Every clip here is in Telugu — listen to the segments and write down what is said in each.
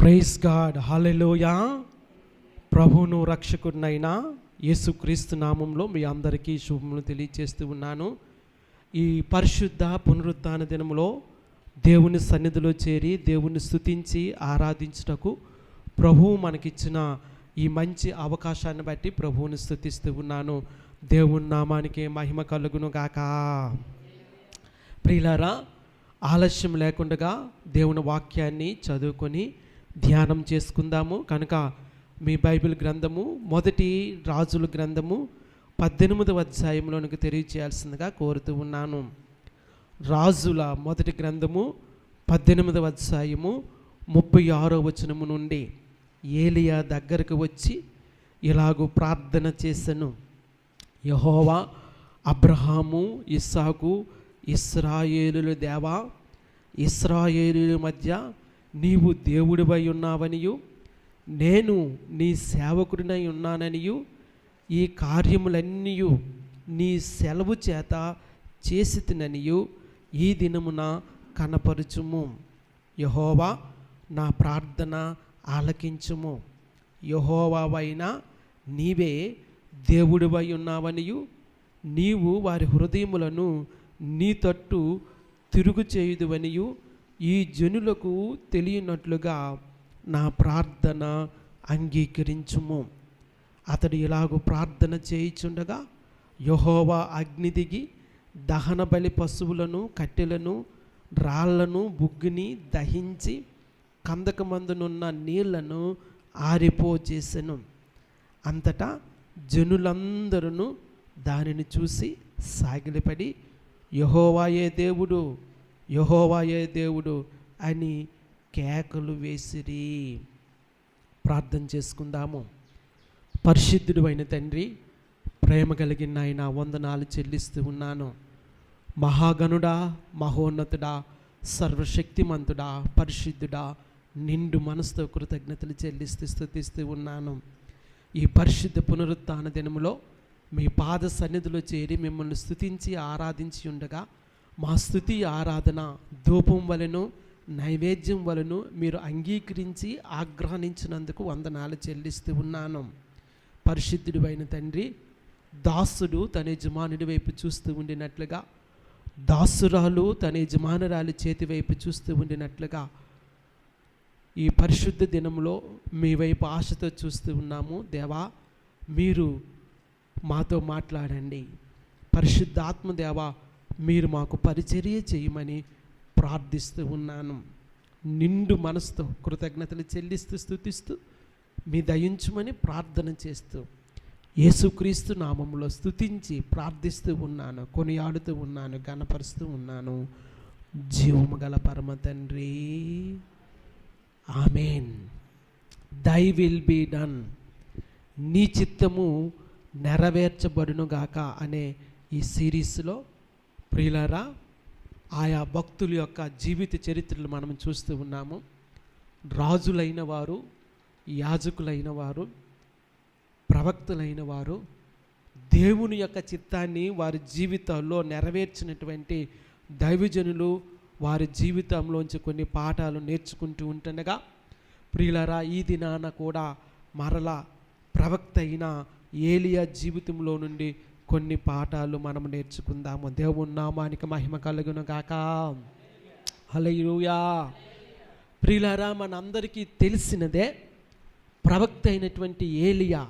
ప్రైజ్ గాడ్, హల్లెలూయా. ప్రభువును రక్షకుడినైన యేసుక్రీస్తు నామంలో మీ అందరికీ శుభములు తెలియజేస్తూ ఉన్నాను. ఈ పరిశుద్ధ పునరుత్థాన దినములో దేవుని సన్నిధిలో చేరి దేవుని స్తుతించి ఆరాధించుటకు ప్రభువు మనకిచ్చిన ఈ మంచి అవకాశాన్ని బట్టి ప్రభువుని స్తుతిస్తూ ఉన్నాను. దేవుని నామానికి మహిమ కలుగును గాక. ప్రియులారా, ఆలస్యం లేకుండా దేవుని వాక్యాన్ని చదువుకొని ధ్యానం చేసుకుందాము. కనుక మీ బైబిల్ గ్రంథము మొదటి రాజుల గ్రంథము 18వ అధ్యాయంలోనికి తెలియచేయాల్సిందిగా కోరుతూ ఉన్నాను. రాజుల మొదటి గ్రంథము 18వ అధ్యాయము 36వ వచనము నుండి ఏలియా దగ్గరకు వచ్చి ఇలాగూ ప్రార్థన చేసెను. యెహోవా, అబ్రహాము, ఇస్సాకు, ఇశ్రాయేలుల దేవా, ఇశ్రాయేలుల మధ్య నీవు దేవుడివై ఉన్నావనియు నేను నీ సేవకుడినై ఉన్నాననియు ఈ కార్యములన్నీ నీ సెలవు చేత చేసితిననియు ఈ దినమున కనపరుచుము. యెహోవా, నా ప్రార్థన ఆలకించుము. యెహోవావైన నీవే దేవుడివై ఉన్నావనియు నీవు వారి హృదయములను నీ తట్టు తిరుగు చేయుదువనియు ఈ జనులకు తెలియనట్లుగా నా ప్రార్థన అంగీకరించుము. అతడు ఇలాగూ ప్రార్థన చేయుచుండగా యెహోవా అగ్ని దిగి దహన బలి పశువులను, కట్టెలను, రాళ్లను, బుగ్గిని దహించి కందకమందునున్న నీళ్లను ఆరిపోచేసెను. అంతటా జనులందరూ దానిని చూసి సాగిలపడి యెహోవాయే దేవుడు, యెహోవాయే దేవుడు అని కేకలు వేసిరి. ప్రార్థన చేసుకుందాము. పరిశుద్ధుడు అయిన తండ్రి, ప్రేమ కలిగిన ఆయన వందనాలు చెల్లిస్తూ ఉన్నాను. మహాగణుడా, మహోన్నతుడా, సర్వశక్తిమంతుడా, పరిశుద్ధుడా, నిండు మనసుతో కృతజ్ఞతలు చెల్లిస్తూ స్తుతిస్తూ ఉన్నాను. ఈ పరిశుద్ధ పునరుత్థాన దినములో మీ పాద సన్నిధిలో చేరి మిమ్మల్ని స్తుతించి ఆరాధించి ఉండగా మా స్తుతి ఆరాధన ధూపం వలెను నైవేద్యం వలెను మీరు అంగీకరించి ఆగ్రహించినందుకు వందనాలు చెల్లిస్తూ ఉన్నాను. పరిశుద్ధుడు అయిన తండ్రి, దాసుడు తన యజమానుడి వైపు చూస్తూ ఉండినట్లుగా, దాసురాలు తన యజమానురాలి చేతి వైపు చూస్తూ ఉండినట్లుగా ఈ పరిశుద్ధ దినంలో మీ వైపు ఆశతో చూస్తూ ఉన్నాము. దేవా, మీరు మాతో మాట్లాడండి. పరిశుద్ధాత్మ దేవా, మీరు మాకు పరిచర్య చేయమని ప్రార్థిస్తూ ఉన్నాను. నిండు మనసుతో కృతజ్ఞతలు చెల్లిస్తూ స్తుతిస్తూ మీ దయించుమని ప్రార్థన చేస్తూ యేసుక్రీస్తు నామములో స్తుతించి ప్రార్థిస్తూ ఉన్నాను, కొనియాడుతూ ఉన్నాను, ఘనపరుస్తూ ఉన్నాను. జీవము గల పరమ తండ్రి, ఆమేన్. దై విల్ బీ డన్, నీ చిత్తము నెరవేర్చబడునుగాక అనే ఈ సిరీస్లో ప్రియులారా, ఆయా భక్తుల యొక్క జీవిత చరిత్రలు మనం చూస్తూ ఉన్నాము. రాజులైన వారు, యాజకులైన వారు, ప్రవక్తలైన వారు దేవుని యొక్క చిత్తాన్ని వారి జీవితాల్లో నెరవేర్చినటువంటి దైవజనులు వారి జీవితంలోంచి కొన్ని పాఠాలు నేర్చుకుంటూ ఉంటుండగా ప్రియులారా, ఈ దినాన కూడా మరలా ప్రవక్త అయిన ఏలియా జీవితంలో నుండి కొన్ని పాఠాలు మనం నేర్చుకుందాము. దేవుని నామానికి మహిమ కలుగును గాక. హల్లెలూయా. ప్రియులారా, మనందరికీ తెలిసినదే, ప్రవక్త అయినటువంటి ఏలియా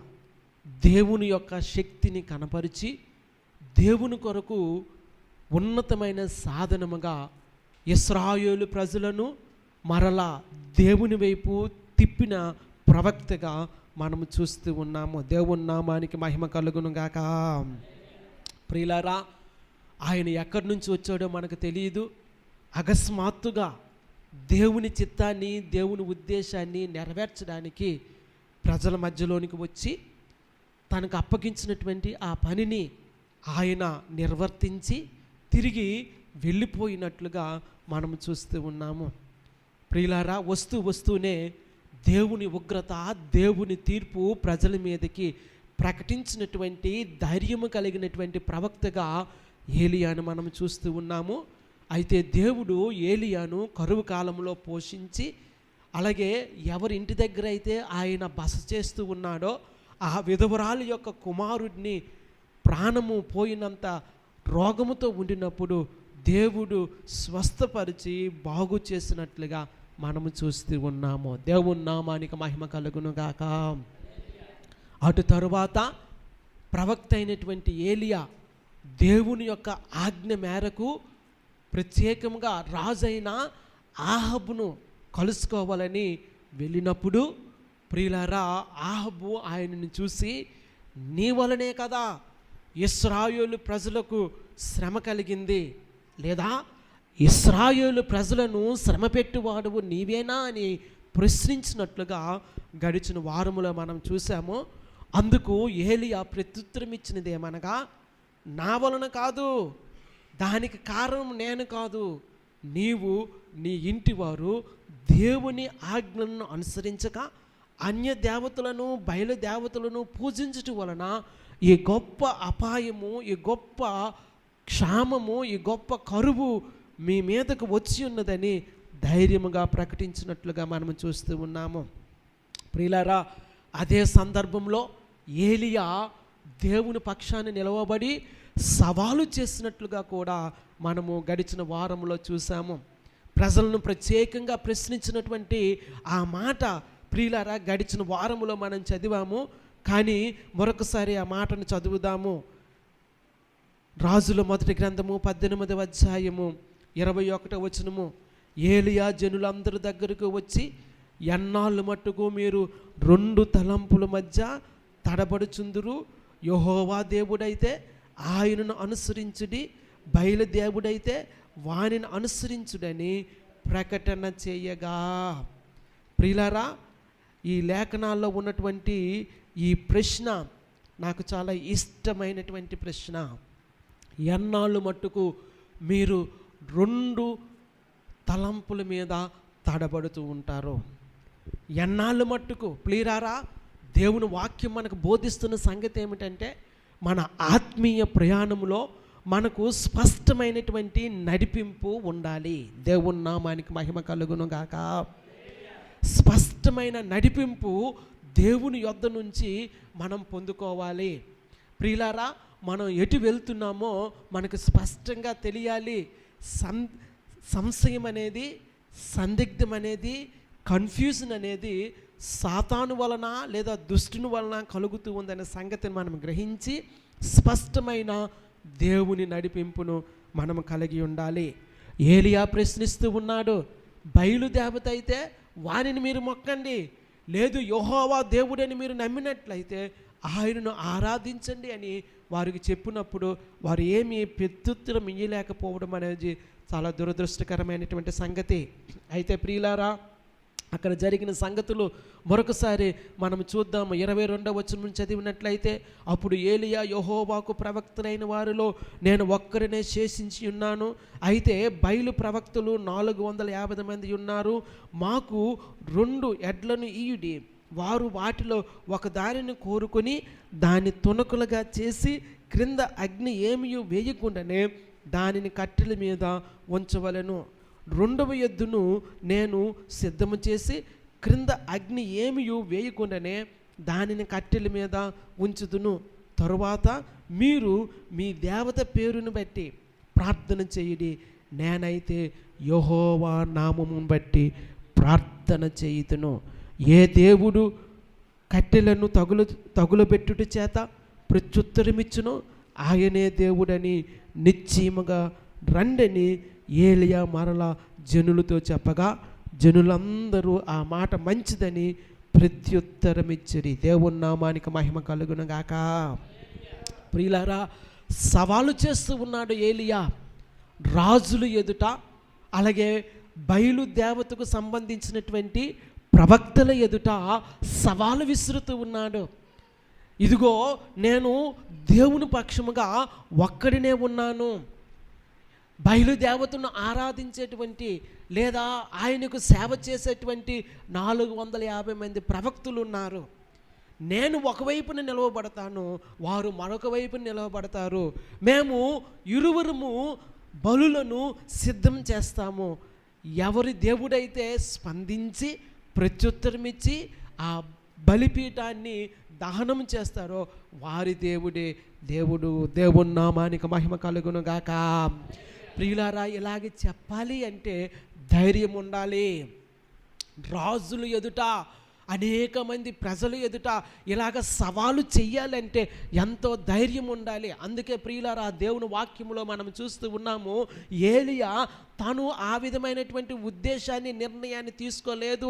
దేవుని యొక్క శక్తిని కనపరిచి దేవుని కొరకు ఉన్నతమైన సాధనముగా ఇశ్రాయేలు ప్రజలను మరలా దేవుని వైపు తిప్పిన ప్రవక్తగా మనము చూస్తూ ఉన్నాము. దేవుని నామానికి మహిమ కలుగును గాక. ప్రియులారా, ఆయన ఎక్కడి నుంచి వచ్చాడో మనకు తెలియదు. అకస్మాత్తుగా దేవుని చిత్తాన్ని, దేవుని ఉద్దేశాన్ని నెరవేర్చడానికి ప్రజల మధ్యలోనికి వచ్చి తనకు అప్పగించినటువంటి ఆ పనిని ఆయన నిర్వర్తించి తిరిగి వెళ్ళిపోయినట్లుగా మనము చూస్తూ ఉన్నాము. ప్రియులారా, వస్తూనే దేవుని ఉగ్రత, దేవుని తీర్పు ప్రజల మీదకి ప్రకటించినటువంటి ధైర్యము కలిగినటువంటి ప్రవక్తగా ఏలియాను మనం చూస్తూ ఉన్నాము. అయితే దేవుడు ఏలియాను కరువు కాలంలో పోషించి అలాగే ఎవరి ఇంటి దగ్గర అయితే ఆయన బస చేస్తూ ఉన్నాడో ఆ విధవరాలు యొక్క కుమారుడిని ప్రాణము పోయినంత రోగముతో ఉండినప్పుడు దేవుడు స్వస్థపరిచి బాగు చేసినట్లుగా మనము చూస్తూ ఉన్నాము. దేవుని నామానికి మహిమ కలుగును గాక. అటు తరువాత ప్రవక్త అయినటువంటి ఏలియా దేవుని యొక్క ఆజ్ఞ మేరకు ప్రత్యేకంగా రాజైన ఆహాబును కలుసుకోవాలని వెళ్ళినప్పుడు ప్రియులారా, ఆహాబు ఆయనను చూసి, నీ వలనే కదా ఇశ్రాయేలు ప్రజలకు శ్రమ కలిగింది, లేదా ఇశ్రాయేలు ప్రజలను శ్రమ పెట్టువాడువు నీవేనా అని ప్రశ్నించినట్లుగా గడిచిన వారములో మనం చూసాము. అందుకు ఏలియా ప్రత్యుత్తరం ఇచ్చినది ఏమనగా, నా వలన కాదు, దానికి కారణం నేను కాదు, నీవు నీ ఇంటి వారు దేవుని ఆజ్ఞలను అనుసరించక అన్య దేవతలను బయలుదేవతలను పూజించటం వలన ఈ గొప్ప అపాయము, ఈ గొప్ప క్షామము, ఈ గొప్ప కరువు మీ మీదకు వచ్చి ఉన్నదని ధైర్యముగా ప్రకటించినట్లుగా మనం చూస్తూ ఉన్నాము. ప్రియులారా, అదే సందర్భంలో ఏలియా దేవుని పక్షాన్ని నిలవబడి సవాలు చేసినట్లుగా కూడా మనము గడిచిన వారంలో చూసాము. ప్రజలను ప్రత్యేకంగా ప్రశ్నించినటువంటి ఆ మాట ప్రియులారా గడిచిన వారములో మనం చదివాము. కానీ మరొకసారి ఆ మాటను చదువుదాము. రాజుల మొదటి గ్రంథము 18వ అధ్యాయము 21వ వచనము. ఏలియా జనులందరి దగ్గరకు వచ్చి, ఎన్నాళ్ళు మట్టుకు మీరు 2 తలంపుల మధ్య తడబడుచుందురు? యెహోవా దేవుడైతే ఆయనను అనుసరించుడి, బయలుదేవుడైతే వానిని అనుసరించుడని ప్రకటన చేయగా. ప్రియులారా, ఈ లేఖనాల్లో ఉన్నటువంటి ఈ ప్రశ్న నాకు చాలా ఇష్టమైనటువంటి ప్రశ్న. ఎన్నాళ్ళు మట్టుకు మీరు 2 తలంపుల మీద తడబడుతూ ఉంటారు? ఎన్నాళ్ళు మట్టుకు? ప్రియులారా, దేవుని వాక్యం మనకు బోధిస్తున్న సంగతి ఏమిటంటే, మన ఆత్మీయ ప్రయాణంలో మనకు స్పష్టమైనటువంటి నడిపింపు ఉండాలి. దేవుని నామానికి మహిమ కలుగును గాక. స్పష్టమైన నడిపింపు దేవుని యొద్ద నుంచి మనం పొందుకోవాలి. ప్రియులారా, మనం ఎటు వెళ్తున్నామో మనకు స్పష్టంగా తెలియాలి. సంశయం అనేది, సందిగ్ధం అనేది, కన్ఫ్యూజన్ అనేది సాతాను వలన లేదా దుష్టుని వలన కలుగుతూ ఉందనే సంగతిని మనం గ్రహించి స్పష్టమైన దేవుని నడిపింపును మనం కలిగి ఉండాలి. ఏలియా ప్రశ్నిస్తూ ఉన్నాడు, బయలుదేవత అయితే వారిని మీరు మొక్కండి, లేదు యెహోవా దేవుడని మీరు నమ్మినట్లయితే ఆయనను ఆరాధించండి అని వారికి చెప్పినప్పుడు వారు ఏమీ ప్రత్యుత్తరం ఇయ్యలేకపోవడం అనేది చాలా దురదృష్టకరమైనటువంటి సంగతి. అయితే ప్రియులారా, అక్కడ జరిగిన సంగతులు మరొకసారి మనం చూద్దాము. 22వ వచనం చదివినట్లయితే, అప్పుడు ఏలియా యెహోవాకు ప్రవక్తలైన వారిలో నేను ఒక్కరినే శేషించి ఉన్నాను, అయితే బయలు ప్రవక్తలు 450 మంది ఉన్నారు, మాకు 2 ఎడ్లను ఇయుడి, వారు వాటిలో ఒక దానిని కోరుకొని దాన్ని తునకులుగా చేసి క్రింద అగ్ని ఏమీ వేయకుండానే దానిని కట్టెల మీద ఉంచవలెను. 2వ ఎద్దును నేను సిద్ధము చేసి క్రింద అగ్ని ఏమీ వేయకుండానే దానిని కట్టెల మీద ఉంచుదును. తరువాత మీరు మీ దేవత పేరును బట్టి ప్రార్థన చేయుడి, నేనైతే యెహోవా నామమును బట్టి ప్రార్థన చేయుదును. ఏ దేవుడు కట్టెలను తగులబెట్టుట చేత ప్రత్యుత్తరమిచ్చునో ఆయనే దేవుడని నిశ్చయముగా రండని ఏలియా మరలా జనులతో చెప్పగా జనులందరూ ఆ మాట మంచిదని ప్రత్యుత్తరమిచ్చిరి. దేవుని నామానికి మహిమ కలుగును గాక. ప్రియులారా, సవాలు చేస్తూ ఉన్నాడు ఏలియా రాజులు ఎదుట, అలాగే బయలుదేవతకు సంబంధించినటువంటి ప్రవక్తల ఎదుట సవాలు విసురుతూ ఉన్నాడు. ఇదిగో నేను దేవుని పక్షముగా ఒక్కడినే ఉన్నాను, బయలుదేవతను ఆరాధించేటువంటి లేదా ఆయనకు సేవ చేసేటువంటి 450 మంది ప్రవక్తులు ఉన్నారు. నేను ఒకవైపున నిలవబడతాను, వారు మరొక వైపున నిలవబడతారు. మేము ఇరువురము బలులను సిద్ధం చేస్తాము. ఎవరి దేవుడైతే స్పందించి ప్రత్యుత్తరం ఇచ్చి ఆ బలిపీఠాన్ని దహనం చేస్తారో వారి దేవుడే దేవుడు. దేవుని నామానికి మహిమ కలుగును గాక. ప్రియులారా, ఇలాగే చెప్పాలి అంటే ధైర్యం ఉండాలి. రాజులు ఎదుట, అనేక మంది ప్రజలు ఎదుట ఇలాగ సవాలు చెయ్యాలంటే ఎంతో ధైర్యం ఉండాలి. అందుకే ప్రియులారా, దేవుని వాక్యంలో మనం చూస్తూ ఉన్నాము, ఏలియా తాను ఆ విధమైనటువంటి ఉద్దేశాన్ని, నిర్ణయాన్ని తీసుకోలేదు.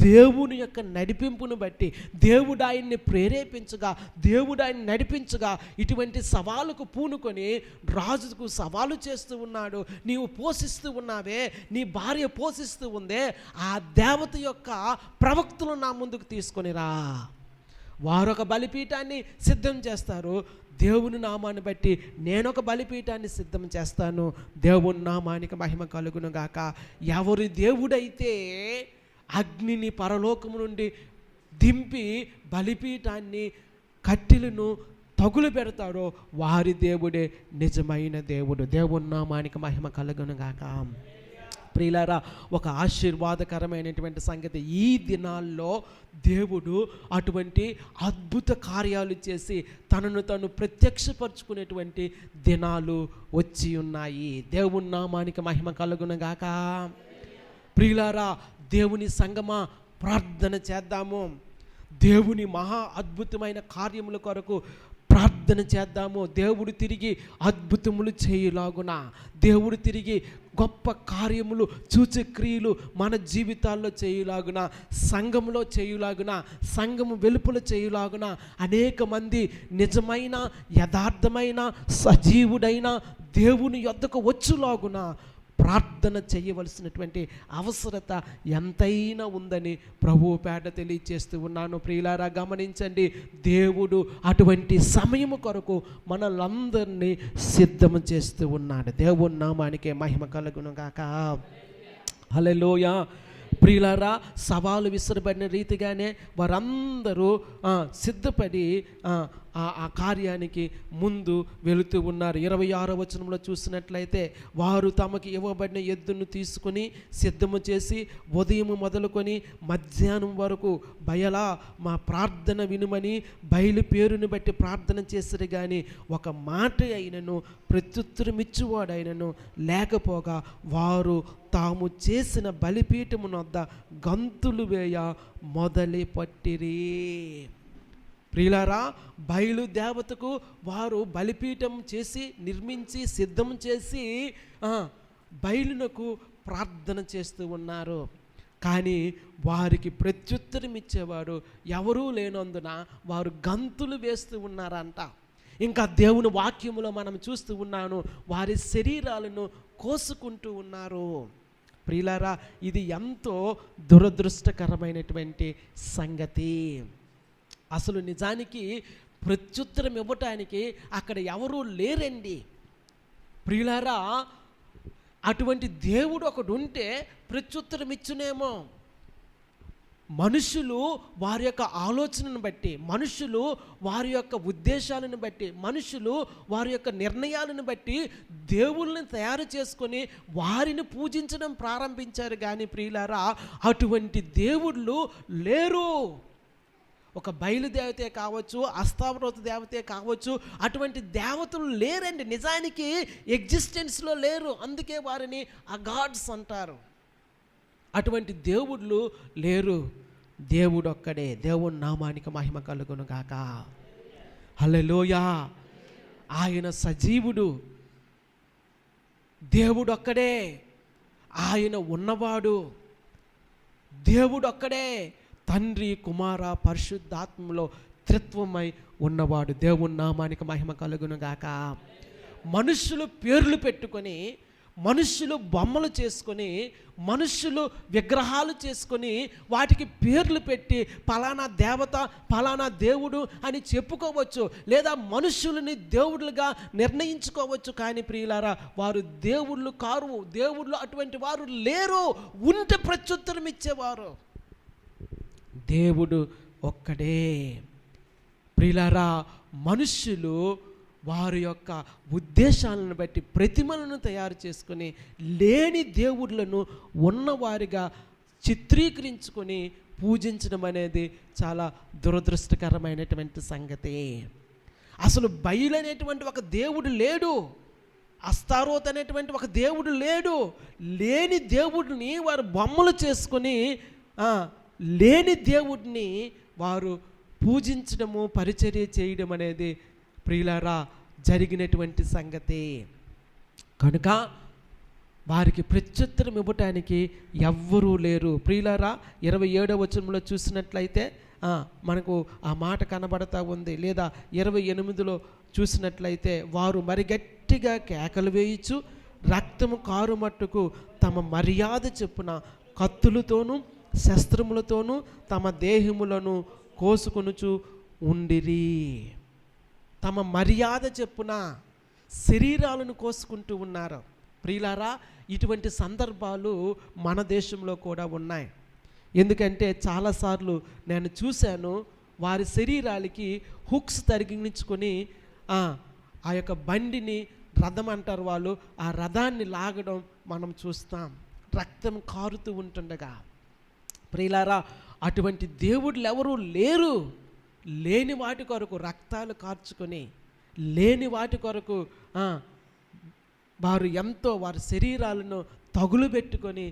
దేవుని యొక్క నడిపింపును బట్టి, దేవుడు ఆయన్ని ప్రేరేపించగా, దేవుడు ఆయన్ని నడిపించగా ఇటువంటి సవాలుకు పూనుకొని రాజుకు సవాలు చేస్తూ ఉన్నాడు. నీవు పోషిస్తూ ఉన్నావే, నీ భార్య పోషిస్తూ ఉందే, ఆ దేవత యొక్క ప్రవక్తలు నా ముందుకు తీసుకొని రా. వారొక బలిపీఠాన్ని సిద్ధం చేస్తారు. దేవుని నామాన్ని బట్టి నేనొక బలిపీఠాన్ని సిద్ధం చేస్తాను. దేవుని నామానికి మహిమ కలుగును గాక. ఎవరి దేవుడైతే అగ్నిని పరలోకము నుండి దింపి బలిపీఠాన్ని, కట్టెలను తగులు పెడతాడో వారి దేవుడే నిజమైన దేవుడు. దేవుని నామానికి మహిమ కలుగును గాక. ప్రియులారా, ఒక ఆశీర్వాదకరమైనటువంటి సంగతి, ఈ దినాల్లో దేవుడు అటువంటి అద్భుత కార్యాలు చేసి తనను తను ప్రత్యక్షపరచుకునేటువంటి దినాలు వచ్చి ఉన్నాయి. దేవుని నామానికి మహిమ కలుగును గాక. ప్రియులారా, దేవుని సంగమా, ప్రార్థన చేద్దాము. దేవుని మహా అద్భుతమైన కార్యముల కొరకు ప్రార్థన చేద్దాము. దేవుడు తిరిగి అద్భుతములు చేయులాగున, దేవుడు తిరిగి గొప్ప కార్యములు, సూచక్రియలు మన జీవితాల్లో చేయులాగున, సంఘములో చేయులాగున, సంఘము వెలుపల చేయులాగున, అనేక మంది నిజమైన, యథార్థమైన, సజీవుడైన దేవుని యొద్దకు వచ్చులాగున ప్రార్థన చేయవలసినటువంటి అవసరత ఎంతైనా ఉందని ప్రభువు పేట తెలియచేస్తూ ఉన్నాను. ప్రియులారా, గమనించండి, దేవుడు అటువంటి సమయము కొరకు మనలందరినీ సిద్ధం చేస్తూ ఉన్నాడు. దేవుని నామానికే మహిమ కలుగును గాక. హల్లెలూయా. ప్రియులారా, సవాలు విసరబడిన రీతిగానే వారందరూ సిద్ధపడి ఆ కార్యానికి ముందు వెళుతూ ఉన్నారు. 26వ వచనంలో చూసినట్లయితే, వారు తమకు ఇవ్వబడిన ఎద్దును తీసుకుని సిద్ధము చేసి ఉదయం మొదలుకొని మధ్యాహ్నం వరకు బయలా మా ప్రార్థన వినుమని బయలు పేరుని బట్టి ప్రార్థన చేసిరు. కానీ ఒక మాట అయినను, ప్రత్యుత్తరమిచ్చువాడైనను లేకపోగా వారు తాము చేసిన బలిపీఠమునొద్ద గంతులు వేయ మొదలు పట్టిరి. ప్రియులారా, బయలు దేవతకు వారు బలిపీఠం చేసి, నిర్మించి, సిద్ధం చేసి బయలునకు ప్రార్థన చేస్తూ ఉన్నారు. కానీ వారికి ప్రత్యుత్తరం ఇచ్చేవాడు ఎవరూ లేనందున వారు గంతులు వేస్తూ ఉన్నారంట. ఇంకా దేవుని వాక్యములో మనం చూస్తూ ఉన్నాను, వారి శరీరాలను కోసుకుంటూ ఉన్నారు. ప్రియులారా, ఇది ఎంతో దురదృష్టకరమైనటువంటి సంగతి. అసలు నిజానికి ప్రత్యుత్తరం ఇవ్వటానికి అక్కడ ఎవరూ లేరండి. ప్రియులారా, అటువంటి దేవుడు ఒకడు ఉంటే ప్రత్యుత్తరం ఇచ్చునేమో. మనుషులు వారి యొక్క ఆలోచనను బట్టి, మనుషులు వారి యొక్క ఉద్దేశాలను బట్టి, మనుషులు వారి యొక్క నిర్ణయాలను బట్టి దేవుళ్ళని తయారు చేసుకొని వారిని పూజించడం ప్రారంభించారు. కానీ ప్రియులారా, అటువంటి దేవుళ్ళు లేరు. ఒక బయలుదేవతే కావచ్చు, అస్తావరోత దేవతే కావచ్చు, అటువంటి దేవతలు లేరండి. నిజానికి ఎగ్జిస్టెన్స్లో లేరు. అందుకే వారిని అగాడ్స్ అంటారు. అటువంటి దేవుళ్ళు లేరు. దేవుడు ఒక్కడే. దేవుని నామానికి మహిమ కలుగును గాక. హల్లెలూయా. ఆయన సజీవుడు, దేవుడు ఒక్కడే. ఆయన ఉన్నవాడు, దేవుడు ఒక్కడే. తండ్రి, కుమార, పరిశుద్ధాత్మలో త్రిత్వమై ఉన్నవాడు. దేవుని నామానికి మహిమ కలుగును గాక. మనుషులు పేర్లు పెట్టుకొని, మనుషులు బొమ్మలు చేసుకొని, మనుషులు విగ్రహాలు చేసుకొని వాటికి పేర్లు పెట్టి పలానా దేవత, పలానా దేవుడు అని చెప్పుకోవచ్చు, లేదా మనుషులని దేవుళ్ళుగా నిర్ణయించుకోవచ్చు. కానీ ప్రియులారా, వారు దేవుళ్ళు కారు. దేవుళ్ళు అటువంటి వారు లేరు. ఉంటే ప్రత్యుత్తరం ఇచ్చేవారు. దేవుడు ఒక్కడే. ప్రియులారా, మనుష్యులు వారి యొక్క ఉద్దేశాలను బట్టి ప్రతిమలను తయారు చేసుకుని లేని దేవుళ్ళను ఉన్నవారిగా చిత్రీకరించుకొని పూజించడం అనేది చాలా దురదృష్టకరమైనటువంటి సంగతి. అసలు బయలు అనేటువంటి ఒక దేవుడు లేడు, అస్తారోత్ అనేటువంటి ఒక దేవుడు లేడు. లేని దేవుడిని వారు బొమ్మలు చేసుకొని లేని దేవుడిని వారు పూజించడము, పరిచర్య చేయడం అనేది ప్రియులారా జరిగినటువంటి సంగతి. కనుక వారికి ప్రత్యుత్తరం ఇవ్వటానికి ఎవ్వరూ లేరు. ప్రియులారా 27వ వచనంలో చూసినట్లయితే మనకు ఆ మాట కనబడతా ఉంది. లేదా 28లో చూసినట్లయితే వారు మరి గట్టిగా కేకలు వేయచ్చు, రక్తము కారు మట్టుకు తమ మర్యాద చెప్పున కత్తులతోనూ శస్త్రములతోనూ తమ దేహములను కోసుకొనుచు ఉండిరి. తమ మర్యాద చెప్పున శరీరాలను కోసుకుంటూ ఉన్నారు. ప్రియులారా, ఇటువంటి సందర్భాలు మన దేశంలో కూడా ఉన్నాయి. ఎందుకంటే చాలాసార్లు నేను చూశాను, వారి శరీరాలకి హుక్స్ తగిలించుకొని ఆ యొక్క బండిని, రథం అంటారు వాళ్ళు, ఆ రథాన్ని లాగడం మనం చూస్తాం, రక్తం కారుతూ ఉంటుండగా. ప్రియులారా, అటువంటి దేవుళ్ళు ఎవరూ లేరు. లేని వాటి కొరకు రక్తాలు కార్చుకొని, లేని వాటి కొరకు వారు ఎంతో వారి శరీరాలను తగులు పెట్టుకొని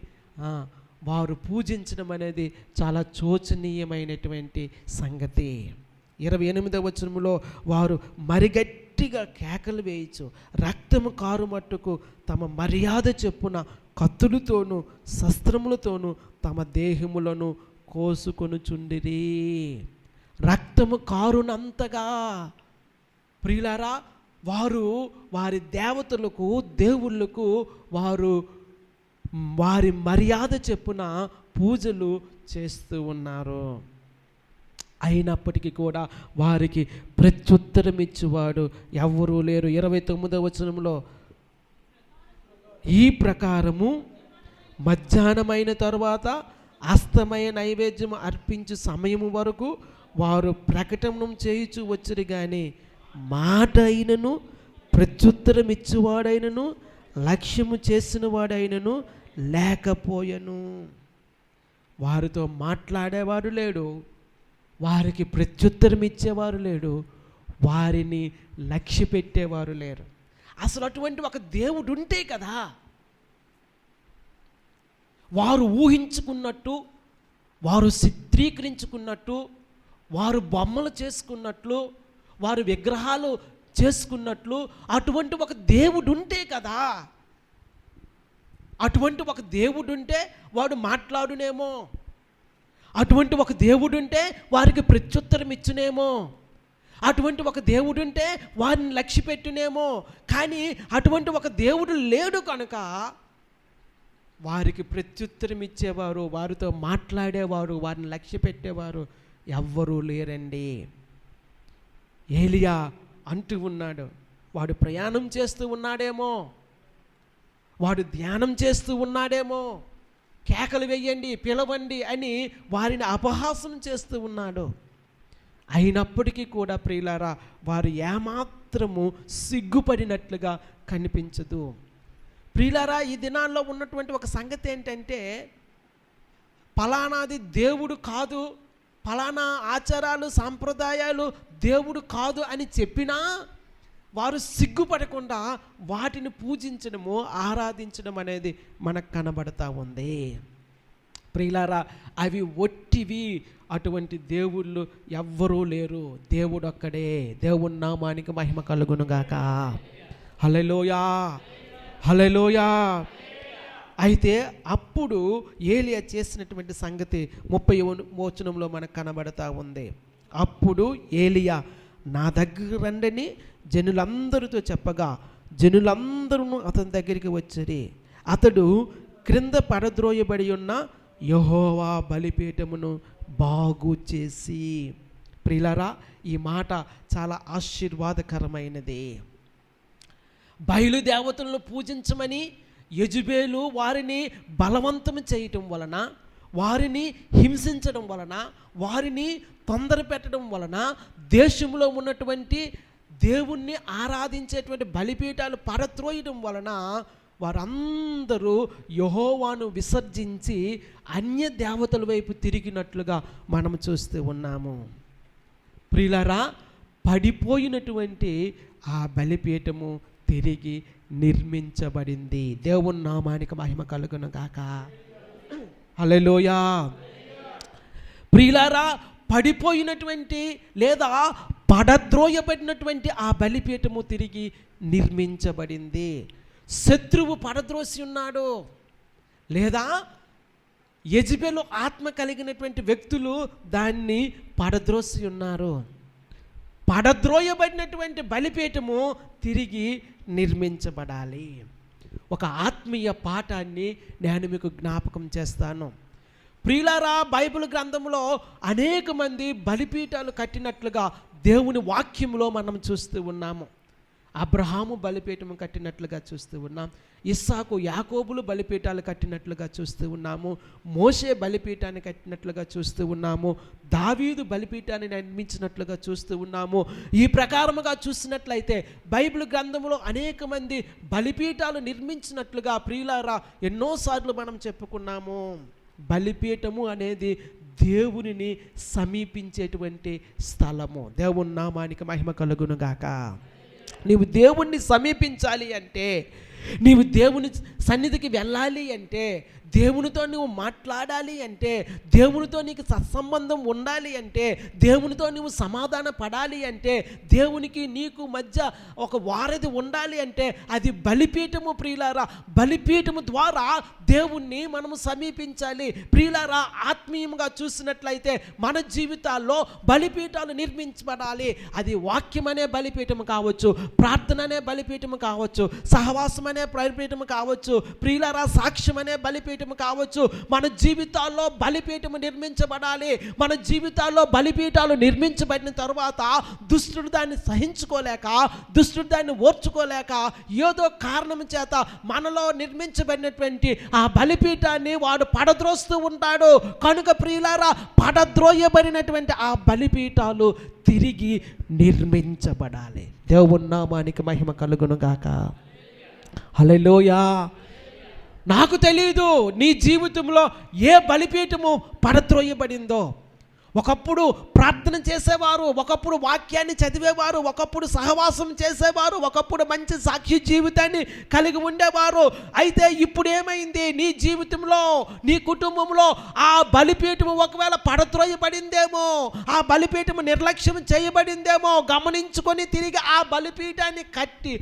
వారు పూజించడం అనేది చాలా శోచనీయమైనటువంటి సంగతి. 28వ వచనంలో వారు మరిగట్టిగా కేకలు వేయచ్చు, రక్తము కారు మట్టుకు తమ మర్యాద చెప్పున కత్తులతోనూ శస్త్రములతోనూ తమ దేహములను కోసుకొనుచుండిరి. రక్తము కారునంతగా. ప్రియులారా, వారు వారి దేవతలకు, దేవుళ్ళకు వారు వారి మర్యాద చెప్పున పూజలు చేస్తూ ఉన్నారు. అయినప్పటికీ కూడా వారికి ప్రత్యుత్తరం ఇచ్చేవాడు ఎవ్వరూ లేరు. 29వ వచనంలో ఈ ప్రకారము మధ్యాహ్నమైన తరువాత అస్తమయ నైవేద్యం అర్పించు సమయము వరకు వారు ప్రకటన చేయుచు వచ్చిరి, కానీ మాట అయినను ప్రత్యుత్తరం ఇచ్చేవాడైనను లక్ష్యము చేసిన వాడైనను లేకపోయెను. వారితో మాట్లాడేవాడు లేడు, వారికి ప్రత్యుత్తరం ఇచ్చేవారు లేడు, వారిని లక్ష్య పెట్టేవారు లేరు. అసలు అటువంటి ఒక దేవుడు ఉంటే కదా వారు ఊహించుకున్నట్టు, వారు చిత్రీకరించుకున్నట్టు, వారు బొమ్మలు చేసుకున్నట్లు, వారు విగ్రహాలు చేసుకున్నట్లు అటువంటి ఒక దేవుడు ఉంటే కదా. అటువంటి ఒక దేవుడు ఉంటే వాడు మాట్లాడునేమో, అటువంటి ఒక దేవుడు ఉంటే వారికి ప్రత్యుత్తరం ఇచ్చునేమో, అటువంటి ఒక దేవుడు ఉంటే వారిని లక్ష్య పెట్టునేమో. కానీ అటువంటి ఒక దేవుడు లేడు కనుక వారికి ప్రత్యుత్తరం ఇచ్చేవారు, వారితో మాట్లాడేవారు, వారిని లక్ష్య పెట్టేవారు ఎవ్వరూ లేరండి. ఏలియా అంటూ ఉన్నాడు, వాడు ప్రయాణం చేస్తూ ఉన్నాడేమో, వాడు ధ్యానం చేస్తూ ఉన్నాడేమో, కేకలు వెయ్యండి, పిలవండి అని వారిని అపహాసం చేస్తూ ఉన్నాడు. అయినప్పటికీ కూడా ప్రియులారా, వారు ఏమాత్రము సిగ్గుపడినట్లుగా కనిపించదు. ప్రియులారా, ఈ దినాల్లో ఉన్నటువంటి ఒక సంగతి ఏంటంటే, ఫలానాది దేవుడు కాదు, ఫలానా ఆచారాలు సాంప్రదాయాలు దేవుడు కాదు అని చెప్పినా వారు సిగ్గుపడకుండా వాటిని పూజించడము, ఆరాధించడం అనేది మనకు కనబడతా ఉంది. ప్రియులారా, అవి ఒట్టివి. అటువంటి దేవుళ్ళు ఎవ్వరూ లేరు, దేవుడు ఒక్కడే. దేవుని నామానికి మహిమ కలుగునుగాక. హల్లెలూయా, హల్లెలూయా. అయితే అప్పుడు ఏలియా చేసినటువంటి సంగతి 30వ వచనంలో మనకు కనబడతా ఉంది. అప్పుడు ఏలియా నా దగ్గర రండని జనులందరితో చెప్పగా జనులందరూ అతని దగ్గరికి వచ్చి అతడు క్రింద పడద్రోయబడి ఉన్న యెహోవా బలిపీఠమును బాగు చేసి. ప్రియులారా, ఈ మాట చాలా ఆశీర్వాదకరమైనది. బయలుదేవతలను పూజించమని యెజబెలు వారిని బలవంతం చేయటం వలన, వారిని హింసించడం వలన, వారిని తొందర పెట్టడం వలన, దేశంలో ఉన్నటువంటి దేవుణ్ణి ఆరాధించేటువంటి బలిపీఠాలు పడత్రోయడం వలన వారందరూ యెహోవాను విసర్జించి అన్య దేవతల వైపు తిరిగినట్లుగా మనం చూస్తూ ఉన్నాము. ప్రియులారా, పడిపోయినటువంటి ఆ బలిపీఠము తిరిగి నిర్మించబడింది. దేవుని నామానికి మహిమ కలుగును గాక. హల్లెలూయా. ప్రియులారా, పడిపోయినటువంటి లేదా పడద్రోయబడినటువంటి ఆ బలిపీఠము తిరిగి నిర్మించబడింది. శత్రువు పడద్రోసి ఉన్నాడు, లేదా యెజెబెలు ఆత్మ కలిగినటువంటి వ్యక్తులు దాన్ని పడద్రోసి ఉన్నారు. పడద్రోయబడినటువంటి బలిపీఠము తిరిగి నిర్మించబడాలి. ఒక ఆత్మీయ పాఠాన్ని నేను మీకు జ్ఞాపకం చేస్తాను. ప్రియులారా, బైబిల్ గ్రంథంలో అనేక మంది బలిపీఠాలు కట్టినట్లుగా దేవుని వాక్యంలో మనం చూస్తూ ఉన్నాము. అబ్రహాము బలిపీఠము కట్టినట్లుగా చూస్తూ ఉన్నాం. ఇస్సాకు యాకోబులు బలిపీఠాలు కట్టినట్లుగా చూస్తూ ఉన్నాము. మోషే బలిపీఠాన్ని కట్టినట్లుగా చూస్తూ ఉన్నాము. దావీదు బలిపీఠాన్ని నిర్మించినట్లుగా చూస్తూ ఉన్నాము. ఈ ప్రకారముగా చూసినట్లయితే బైబిల్ గ్రంథంలో అనేక మంది బలిపీఠాలు నిర్మించినట్లుగా ప్రియులారా ఎన్నోసార్లు మనం చెప్పుకున్నాము. బలిపీఠము అనేది దేవునిని సమీపించేటువంటి స్థలము. దేవుని నామానికి మహిమ కలుగును గాక. నీవు దేవుణ్ణి సమీపించాలి అంటే, నీవు దేవుని సన్నిధికి వెళ్ళాలి అంటే, దేవునితో నువ్వు మాట్లాడాలి అంటే, దేవునితో నీకు సత్సంబంధం ఉండాలి అంటే, దేవునితో నువ్వు సమాధాన పడాలి అంటే, దేవునికి నీకు మధ్య ఒక వారధి ఉండాలి అంటే అది బలిపీఠము. ప్రియులారా, బలిపీఠము ద్వారా దేవుణ్ణి మనము సమీపించాలి. ప్రియులారా, ఆత్మీయంగా చూసినట్లయితే మన జీవితాల్లో బలిపీఠాలు నిర్మించబడాలి. అది వాక్యం అనే బలిపీఠము కావచ్చు, ప్రార్థన అనే బలిపీఠము కావచ్చు, సహవాసం అనే బలిపీఠము కావచ్చు, ప్రియులారా సాక్ష్యం అనే బలిపీఠము కావచ్చు. మన జీవితాల్లో బలిపీఠము నిర్మించబడాలి. మన జీవితాల్లో బలిపీఠాలు నిర్మించబడిన తర్వాత దుష్టుడు దాన్ని సహించుకోలేక, దుష్టుడు దాన్ని ఓర్చుకోలేక ఏదో కారణం చేత మనలో నిర్మించబడినటువంటి ఆ బలిపీఠాన్ని వాడు పడద్రోస్తూ ఉంటాడు. కనుక ప్రియులారా, పడద్రోయబడినటువంటి ఆ బలిపీఠాలు తిరిగి నిర్మించబడాలి. దేవుని నామానికి మహిమ కలుగును గాక. హల్లెలూయా. నాకు తెలీదు నీ జీవితంలో ఏ బలిపీఠము పడద్రోయబడిందో. ఒకప్పుడు ప్రార్థన చేసేవారు, ఒకప్పుడు వాక్యాన్ని చదివేవారు, ఒకప్పుడు సహవాసం చేసేవారు, ఒకప్పుడు మంచి సాక్షి జీవితాన్ని కలిగి ఉండేవారు. అయితే ఇప్పుడు ఏమైంది? నీ జీవితంలో, నీ కుటుంబంలో ఆ బలిపీఠము ఒకవేళ పడద్రోయబడిందేమో, ఆ బలిపీఠము నిర్లక్ష్యం చేయబడిందేమో. గమనించుకొని తిరిగి ఆ బలిపీఠాన్ని కట్టి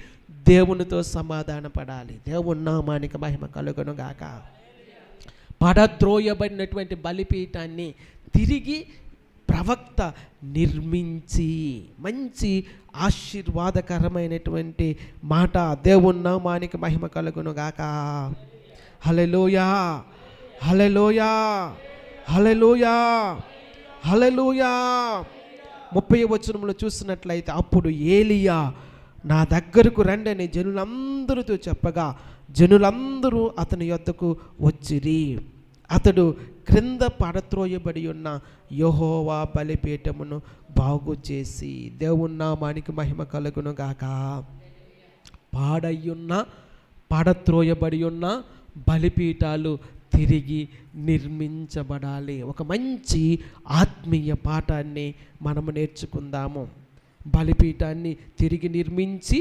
దేవునితో సమాధాన పడాలి. దేవుని నామానికి మహిమ కలుగును గాక. పడద్రోయబడినటువంటి బలిపీఠాన్ని తిరిగి ప్రవక్త నిర్మించి, మంచి ఆశీర్వాదకరమైనటువంటి మాట. దేవుని నామానికి మహిమ కలుగును గాక. హల్లెలూయా, హల్లెలూయా, హల్లెలూయా, హల్లెలూయా. 30వ వచనంలో చూసినట్లయితే, అప్పుడు ఏలియా నా దగ్గరకు రండి అని జనులందరితో చెప్పగా జనులందరూ అతని యొద్దకు వచ్చిరి. అతడు క్రింద పడత్రోయబడి ఉన్న యెహోవా బలిపీఠమును బాగు చేసి, దేవుని నామానికి మహిమ కలుగును గాక. పాడయ్యున్న, పడత్రోయబడి ఉన్న బలిపీఠాలు తిరిగి నిర్మించబడాలి. ఒక మంచి ఆత్మీయ పాఠాన్ని మనము నేర్చుకుందాము. బలిపీఠాన్ని తిరిగి నిర్మించి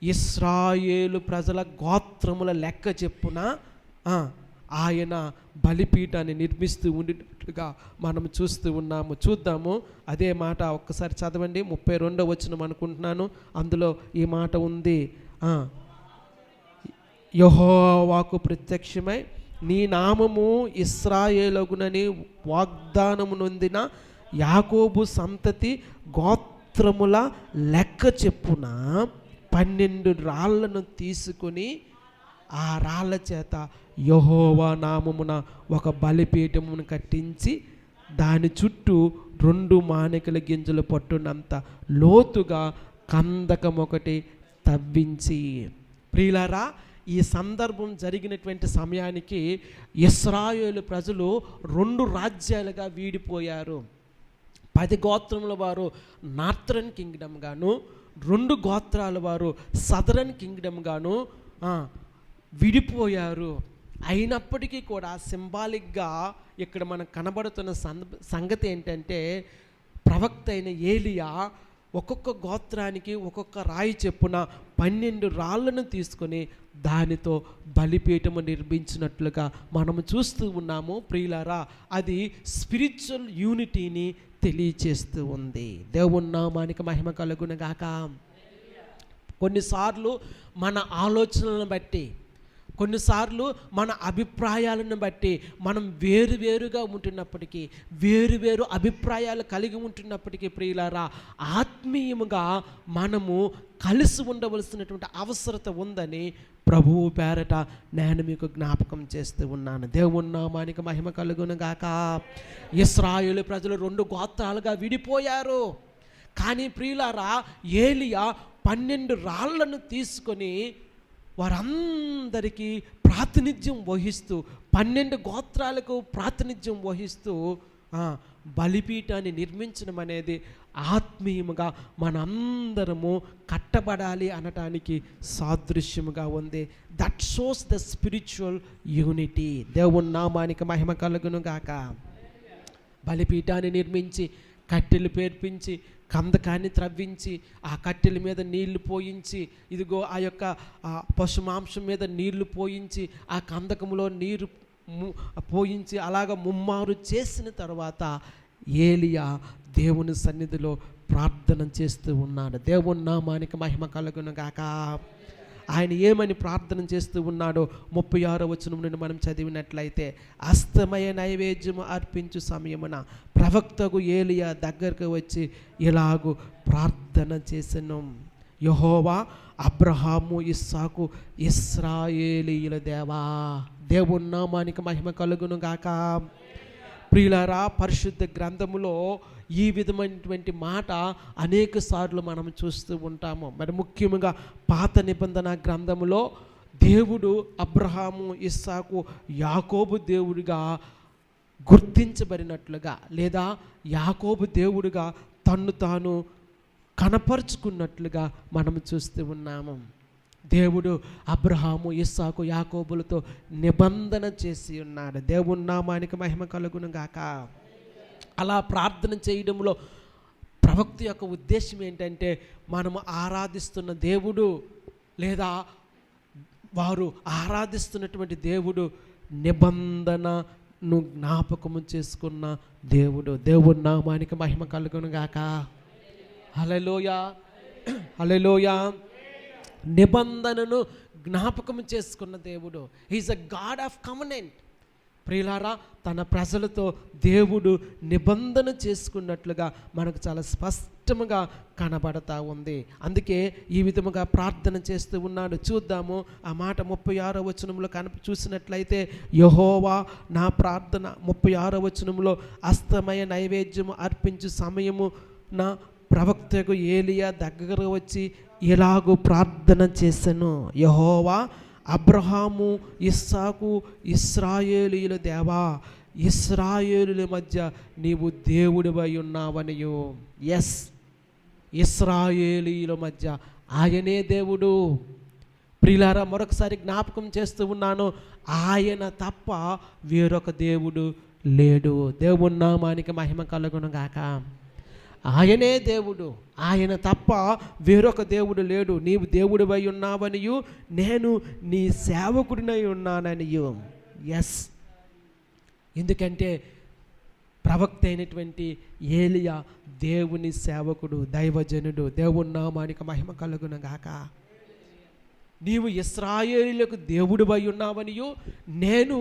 ఇశ్రాయేలు ప్రజల గోత్రముల లెక్క చెప్పున ఆయన బలిపీఠాన్ని నిర్మిస్తూ ఉండేటట్టుగా మనం చూస్తూ ఉన్నాము. చూద్దాము. అదే మాట ఒక్కసారి చదవండి. 32వ వచనం అనుకుంటున్నాను, అందులో ఈ మాట ఉంది. యెహోవాకు ప్రత్యక్షమై నీ నామము ఇశ్రాయేలుగునని వాగ్దానము నొందిన యాకోబు సంతతి గోత్రముల లెక్క చెప్పున 12 రాళ్లను తీసుకుని ఆ రాళ్ల చేత యెహోవా నామమున ఒక బలిపీఠమును కట్టించి దాని చుట్టూ 2 మానికల గింజలు పట్టునంత లోతుగా కందకం ఒకటి తవ్వించి. ప్రియులారా, ఈ సందర్భం జరిగినటువంటి సమయానికి ఇశ్రాయేలు ప్రజలు 2 రాజ్యాలుగా వీడిపోయారు. 10 గోత్రముల వారు నార్థరన్ కింగ్డమ్ గాను, 2 గోత్రాల వారు సదరన్ కింగ్డమ్ గాను విడిపోయారు. అయినప్పటికీ కూడా సింబాలిక్గా ఇక్కడ మనకు కనబడుతున్న సంగతి ఏంటంటే, ప్రవక్త అయిన ఏలియా ఒక్కొక్క గోత్రానికి ఒక్కొక్క రాయి చెప్పున 12 రాళ్లను తీసుకొని దానితో బలిపీఠము నిర్మించినట్లుగా మనము చూస్తూ ఉన్నాము ప్రియులారా. అది స్పిరిచువల్ యూనిటీని తెలియచేస్తూ ఉంది. దేవుని నామానికి మహిమ కలుగును గాక. కొన్నిసార్లు మన ఆలోచనలను బట్టి, కొన్నిసార్లు మన అభిప్రాయాలను బట్టి మనం వేరువేరుగా ఉంటున్నప్పటికీ, వేరువేరు అభిప్రాయాలు కలిగి ఉంటున్నప్పటికీ ప్రియులారా, ఆత్మీయముగా మనము కలిసి ఉండవలసినటువంటి అవసరత ఉందని ప్రభువు పేరట నేను మీకు జ్ఞాపకం చేస్తూ ఉన్నాను. దేవుని నామానికి మహిమ కలుగును గాక. ఇశ్రాయేలు ప్రజలు 2 గోత్రాలుగా విడిపోయారు. కానీ ప్రియులారా, ఏలియా 12 రాళ్లను తీసుకొని వారందరికీ ప్రాతినిధ్యం వహిస్తూ, 12 గోత్రాలకు ప్రాతినిధ్యం వహిస్తూ బలిపీఠాన్ని నిర్మించడం అనేది ఆత్మీయముగా మనందరము కట్టబడాలి అనటానికి సాదృశ్యముగా ఉంది. That shows the spiritual unity. దేవుని నామానికి మహిమ కలుగును గాక. బలిపీఠాన్ని నిర్మించి, కట్టెలు పేర్పించి, కందకాన్ని త్రవ్వించి, ఆ కట్టెల మీద నీళ్లు పోయించి, ఇదిగో ఆ యొక్క పశు మాంసం మీద నీళ్లు పోయించి, ఆ కందకములో నీరు పోయించి, అలాగ ముమ్మారు చేసిన తర్వాత ఏలియా దేవుని సన్నిధిలో ప్రార్థన చేస్తూ ఉన్నాడు. దేవుని నామానికి మహిమ కలుగును గాక. ఆయన ఏమని ప్రార్థన చేస్తూ ఉన్నాడో 36వ వచనం నుండి మనం చదివినట్లయితే, అస్తమయ నైవేద్యము అర్పించు సమయమున ప్రవక్తకు ఏలియా దగ్గరకు వచ్చి ఇలాగు ప్రార్థన చేసెను. యెహోవా అబ్రహాము, ఇస్సాకు, ఇశ్రాయేలీయుల దేవా. దేవుని నామానికి మహిమ కలుగును గాక. ప్రియులారా, పరిశుద్ధ గ్రంథములో ఈ విధమైనటువంటి మాట అనేక సార్లు మనం చూస్తూ ఉంటాము. మరి ముఖ్యంగా పాత నిబంధన గ్రంథములో దేవుడు అబ్రహాము, ఇస్సాకు, యాకోబు దేవుడిగా గుర్తించబడినట్లుగా, లేదా యాకోబు దేవుడిగా తన్ను తాను కనపరుచుకున్నట్లుగా మనం చూస్తూ ఉన్నాము. దేవుడు అబ్రహాము, ఇస్సాకు, యాకోబులతో నిబంధన చేసి ఉన్నాడు. దేవుని నామానికి మహిమ కలుగును గాక. అలా ప్రార్థన చేయడంలో ప్రవక్త యొక్క ఉద్దేశం ఏంటంటే, మనము ఆరాధిస్తున్న దేవుడు, లేదా వారు ఆరాధిస్తున్నటువంటి దేవుడు నిబంధనను జ్ఞాపకము చేసుకున్న దేవుడు. దేవుని నామానికి మహిమ కలుగును గాక. హల్లెలూయా, హల్లెలూయా. నిబంధనను జ్ఞాపకం చేసుకున్న దేవుడు. He is a God of covenant. ప్రియులారా, తన ప్రజలతో దేవుడు నిబంధన చేసుకున్నట్లుగా మనకు చాలా స్పష్టంగా కనబడతా ఉంది. అందుకే ఈ విధముగా ప్రార్థన చేస్తూ ఉన్నాడు. చూద్దాము ఆ మాట 36వ వచనంలో చూసినట్లయితే, యెహోవా నా ప్రార్థన, 36వ వచనంలో, అస్తమయ నైవేద్యము అర్పించు సమయము నా ప్రవక్తకు ఏలియా దగ్గర వచ్చి ఇలాగూ ప్రార్థన చేసెను. యెహోవా అబ్రహాము, ఇస్సాకు, ఇశ్రాయేలీయుల దేవా, ఇశ్రాయేలుల మధ్య నీవు దేవుడివై ఉన్నావనియు. ఎస్, ఇశ్రాయేలీయుల మధ్య ఆయనే దేవుడు. ప్రియులారా, మరొకసారి జ్ఞాపకం చేస్తూ ఉన్నాను, ఆయన తప్ప వేరొక దేవుడు లేడు. దేవుని నామానికి మహిమ కలుగును గాక. ఆయనే దేవుడు, ఆయన తప్ప వేరొక దేవుడు లేడు. నీవు దేవుడివై ఉన్నావనియు, నేను నీ సేవకుడినై ఉన్నాననియు. ఎస్, ఎందుకంటే ప్రవక్త అయినటువంటి ఏలియా దేవుని సేవకుడు, దైవజనుడు. దేవుని నామానికి మహిమ కలుగును గాక. నీవు ఇశ్రాయేలీయులకు దేవుడివై ఉన్నావనియు, నేను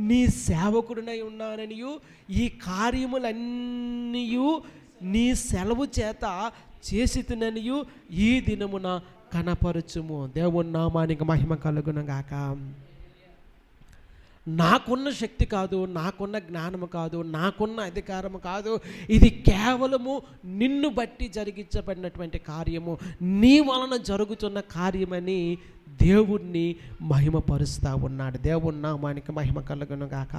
నీ సేవకుడినై ఉన్నాననియు, ఈ కార్యములన్నీయు నీ సెలవు చేత చేసితిననియు ఈ దినమున కనపరచుము. దేవుని నామానికి మహిమ కలుగును గాక. నాకున్న శక్తి కాదు, నాకున్న జ్ఞానము కాదు, నాకున్న అధికారము కాదు, ఇది కేవలము నిన్ను బట్టి జరిగించబడినటువంటి కార్యము, నీ వలన జరుగుతున్న కార్యమని దేవుణ్ణి మహిమపరుస్తూ ఉన్నాడు. దేవుని నామానికి మహిమ కలుగును గాక.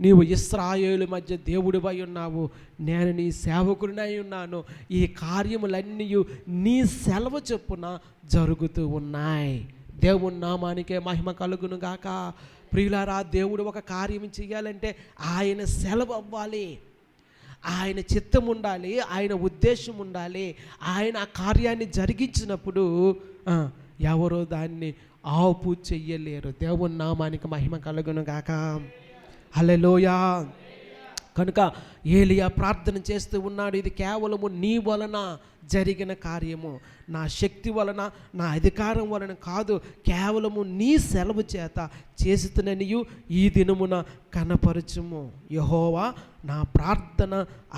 నీవు ఇశ్రాయేలు మధ్య దేవుడివై ఉన్నావు, నేను నీ సేవకుడినై ఉన్నాను, ఈ కార్యములన్నీ నీ సెలవు చొప్పున జరుగుతూ ఉన్నాయి. దేవుని నామానికే మహిమ కలుగును గాక. ప్రియులారా, దేవుడు ఒక కార్యం చేయాలంటే ఆయన సెలవు అవ్వాలి, ఆయన చిత్తం ఉండాలి, ఆయన ఉద్దేశం ఉండాలి. ఆయన ఆ కార్యాన్ని జరిగించినప్పుడు ఎవరో దాన్ని ఆపు చెయ్యలేరు. దేవుని నామానికి మహిమ కలుగును గాక. హల్లెలూయా. కనుక ఏలియా ప్రార్థన చేస్తూ ఉన్నాడు, ఇది కేవలము నీ వలన జరిగిన కార్యము, నా శక్తి వలన, నా అధికారం వలన కాదు, కేవలము నీ సెలవు చేత చేస్తున్ననియు ఈ దినమున కనపరచుము. యెహోవా నా ప్రార్థన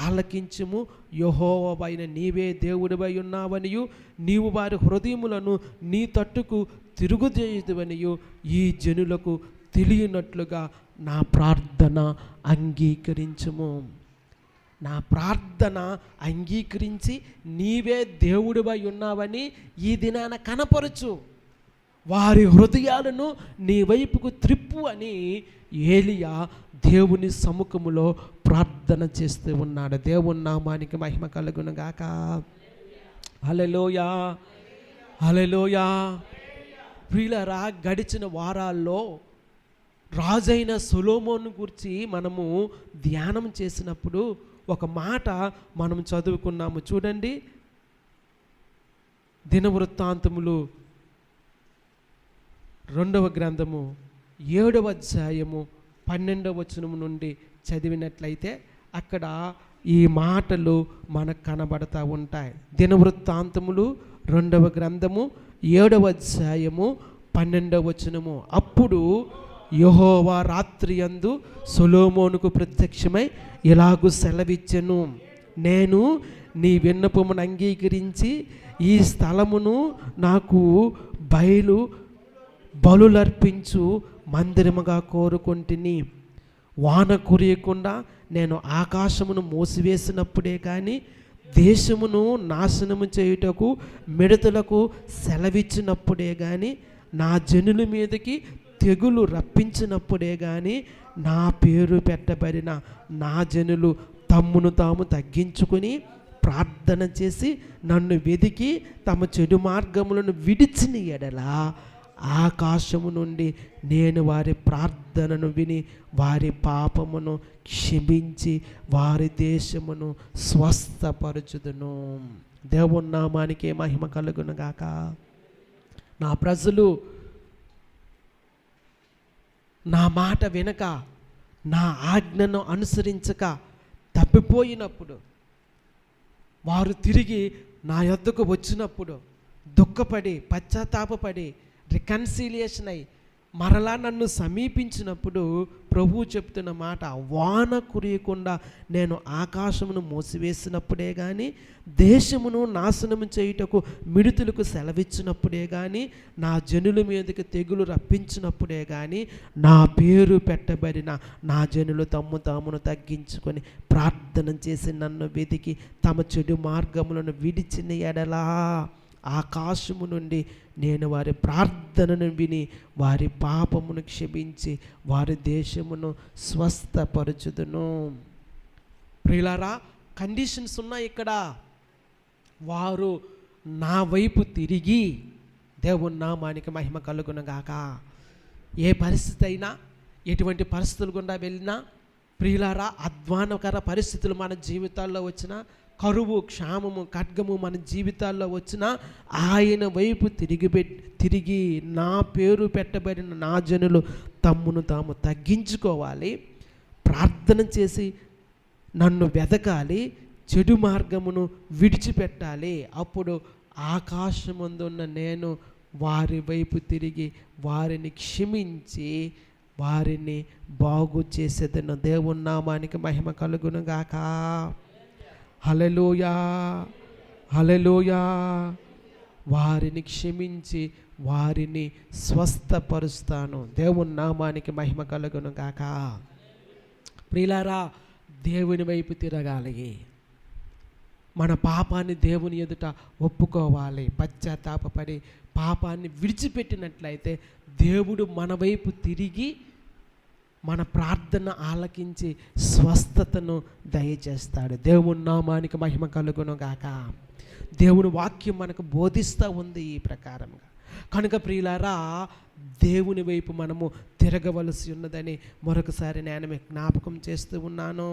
ఆలకించుము. యెహోవావైన నీవే దేవుడివై ఉన్నావనియు, నీవు వారి హృదయములను నీ తట్టుకు తిరుగుచేయుదువనియు ఈ జనులకు తెలియనట్లుగా నా ప్రార్థన అంగీకరించుము. నా ప్రార్థన అంగీకరించి నీవే దేవుడివై ఉన్నావని ఈ దినాన కనపరచు, వారి హృదయాలను నీ వైపుకు త్రిప్పు అని ఏలియా దేవుని సముఖములో ప్రార్థన చేస్తూ ఉన్నాడు. దేవుని నామానికి మహిమ కలుగును గాక. హల్లెలూయా, హల్లెలూయా. ప్రియులారా, గడిచిన వారాల్లో రాజైన సొలొమోను గురించి మనము ధ్యానం చేసినప్పుడు ఒక మాట మనం చదువుకున్నాము. చూడండి, దినవృత్తాంతములు 2వ గ్రంథము 7వ అధ్యాయము 12వ వచనము నుండి చదివినట్లయితే అక్కడ ఈ మాటలు మనకు కనబడతా ఉంటాయి. దినవృత్తాంతములు 2వ గ్రంథము 7వ అధ్యాయము 12వ వచనము. అప్పుడు యెహోవా రాత్రి యందు సొలొమోనుకు ప్రత్యక్షమై ఇలాగు సెలవిచ్చెను, నేను నీ విన్నపమును అంగీకరించి ఈ స్థలమును నాకు బలులర్పించు మందిరముగా కోరుకొంటిని. వాన కురియకుండా నేను ఆకాశమును మూసివేసినప్పుడే కానీ, దేశమును నాశనము చేయుటకు మిడతలకు సెలవిచ్చినప్పుడే కానీ, నా జనుల మీదకి తెగులు రప్పించినప్పుడే కానీ, నా పేరు పెట్టబడిన నా జనులు తమ్మును తాము తగ్గించుకొని ప్రార్థన చేసి నన్ను వెదికి తమ చెడు మార్గములను విడిచిన ఎడల ఆకాశము నుండి నేను వారి ప్రార్థనను విని వారి పాపమును క్షమించి వారి దేశమును స్వస్థపరచుదును. దేవుని నామానికే మహిమ కలుగును గాక. నా ప్రజలు నా మాట వినక, నా ఆజ్ఞను అనుసరించక తప్పిపోయినప్పుడు, వారు తిరిగి నా యొద్దకు వచ్చినప్పుడు దుఃఖపడి పశ్చాత్తాపపడి రికన్సిలియేషన్ అయి మరలా నన్ను సమీపించినప్పుడు ప్రభువు చెప్తున్న మాట, వాన కురియకుండా నేను ఆకాశమును మూసివేసినప్పుడే కానీ, దేశమును నాశనము చేయుటకు మిడుతులకు సెలవిచ్చినప్పుడే కానీ, నా జనుల మీదకి తెగులు రప్పించినప్పుడే కానీ, నా పేరు పెట్టబడిన నా జనులు తామును తగ్గించుకొని ప్రార్థన చేసి నన్ను వెతికి తమ చెడు మార్గములను విడిచిన ఎడలా ఆకాశము నుండి నేను వారి ప్రార్థనను విని వారి పాపమును క్షమించి వారి దేశమును స్వస్థపరచుదును. ప్రియులారా, కండిషన్స్ ఉన్నాయి ఇక్కడ. వారు నా వైపు తిరిగి, దేవుని నామానికి మహిమ కలుగును గాక. ఏ పరిస్థితి అయినా, ఎటువంటి పరిస్థితులు గుండా వెళ్ళినా, ప్రియులారా, అధ్వానకర పరిస్థితులు మన జీవితాల్లో వచ్చినా, కరువు, క్షామము, ఖడ్గము మన జీవితాల్లో వచ్చినా, ఆయన వైపు తిరిగి నా పేరు పెట్టబడిన నా జనులు తమ్మును తాము తగ్గించుకోవాలి, ప్రార్థన చేసి నన్ను వెదకాలి, చెడు మార్గమును విడిచిపెట్టాలి. అప్పుడు ఆకాశమందున్న నేను వారి వైపు తిరిగి వారిని క్షమించి వారిని బాగు చేసేదను. దేవుని నామానికి మహిమ కలుగును గాక. హల్లెలూయా, హల్లెలూయా. వారిని క్షమించి వారిని స్వస్థపరుస్తాను. దేవుని నామానికి మహిమ కలుగును గాక. ప్రియులారా, దేవుని వైపు తిరగాలి. మన పాపాన్ని దేవుని ఎదుట ఒప్పుకోవాలి. పశ్చాత్తాపపడి పాపాన్ని విడిచిపెట్టినట్లయితే దేవుడు మన వైపు తిరిగి మన ప్రార్థన ఆలకించి స్వస్థతను దయచేస్తాడు. దేవుని నామానికి మహిమ కలుగును గాక. దేవుని వాక్యం మనకు బోధిస్తూ ఉంది ఈ ప్రకారంగా. కనుక ప్రియులారా, దేవుని వైపు మనము తిరగవలసి ఉన్నదని మరొకసారి నేను మీకు జ్ఞాపకం చేస్తూ ఉన్నాను.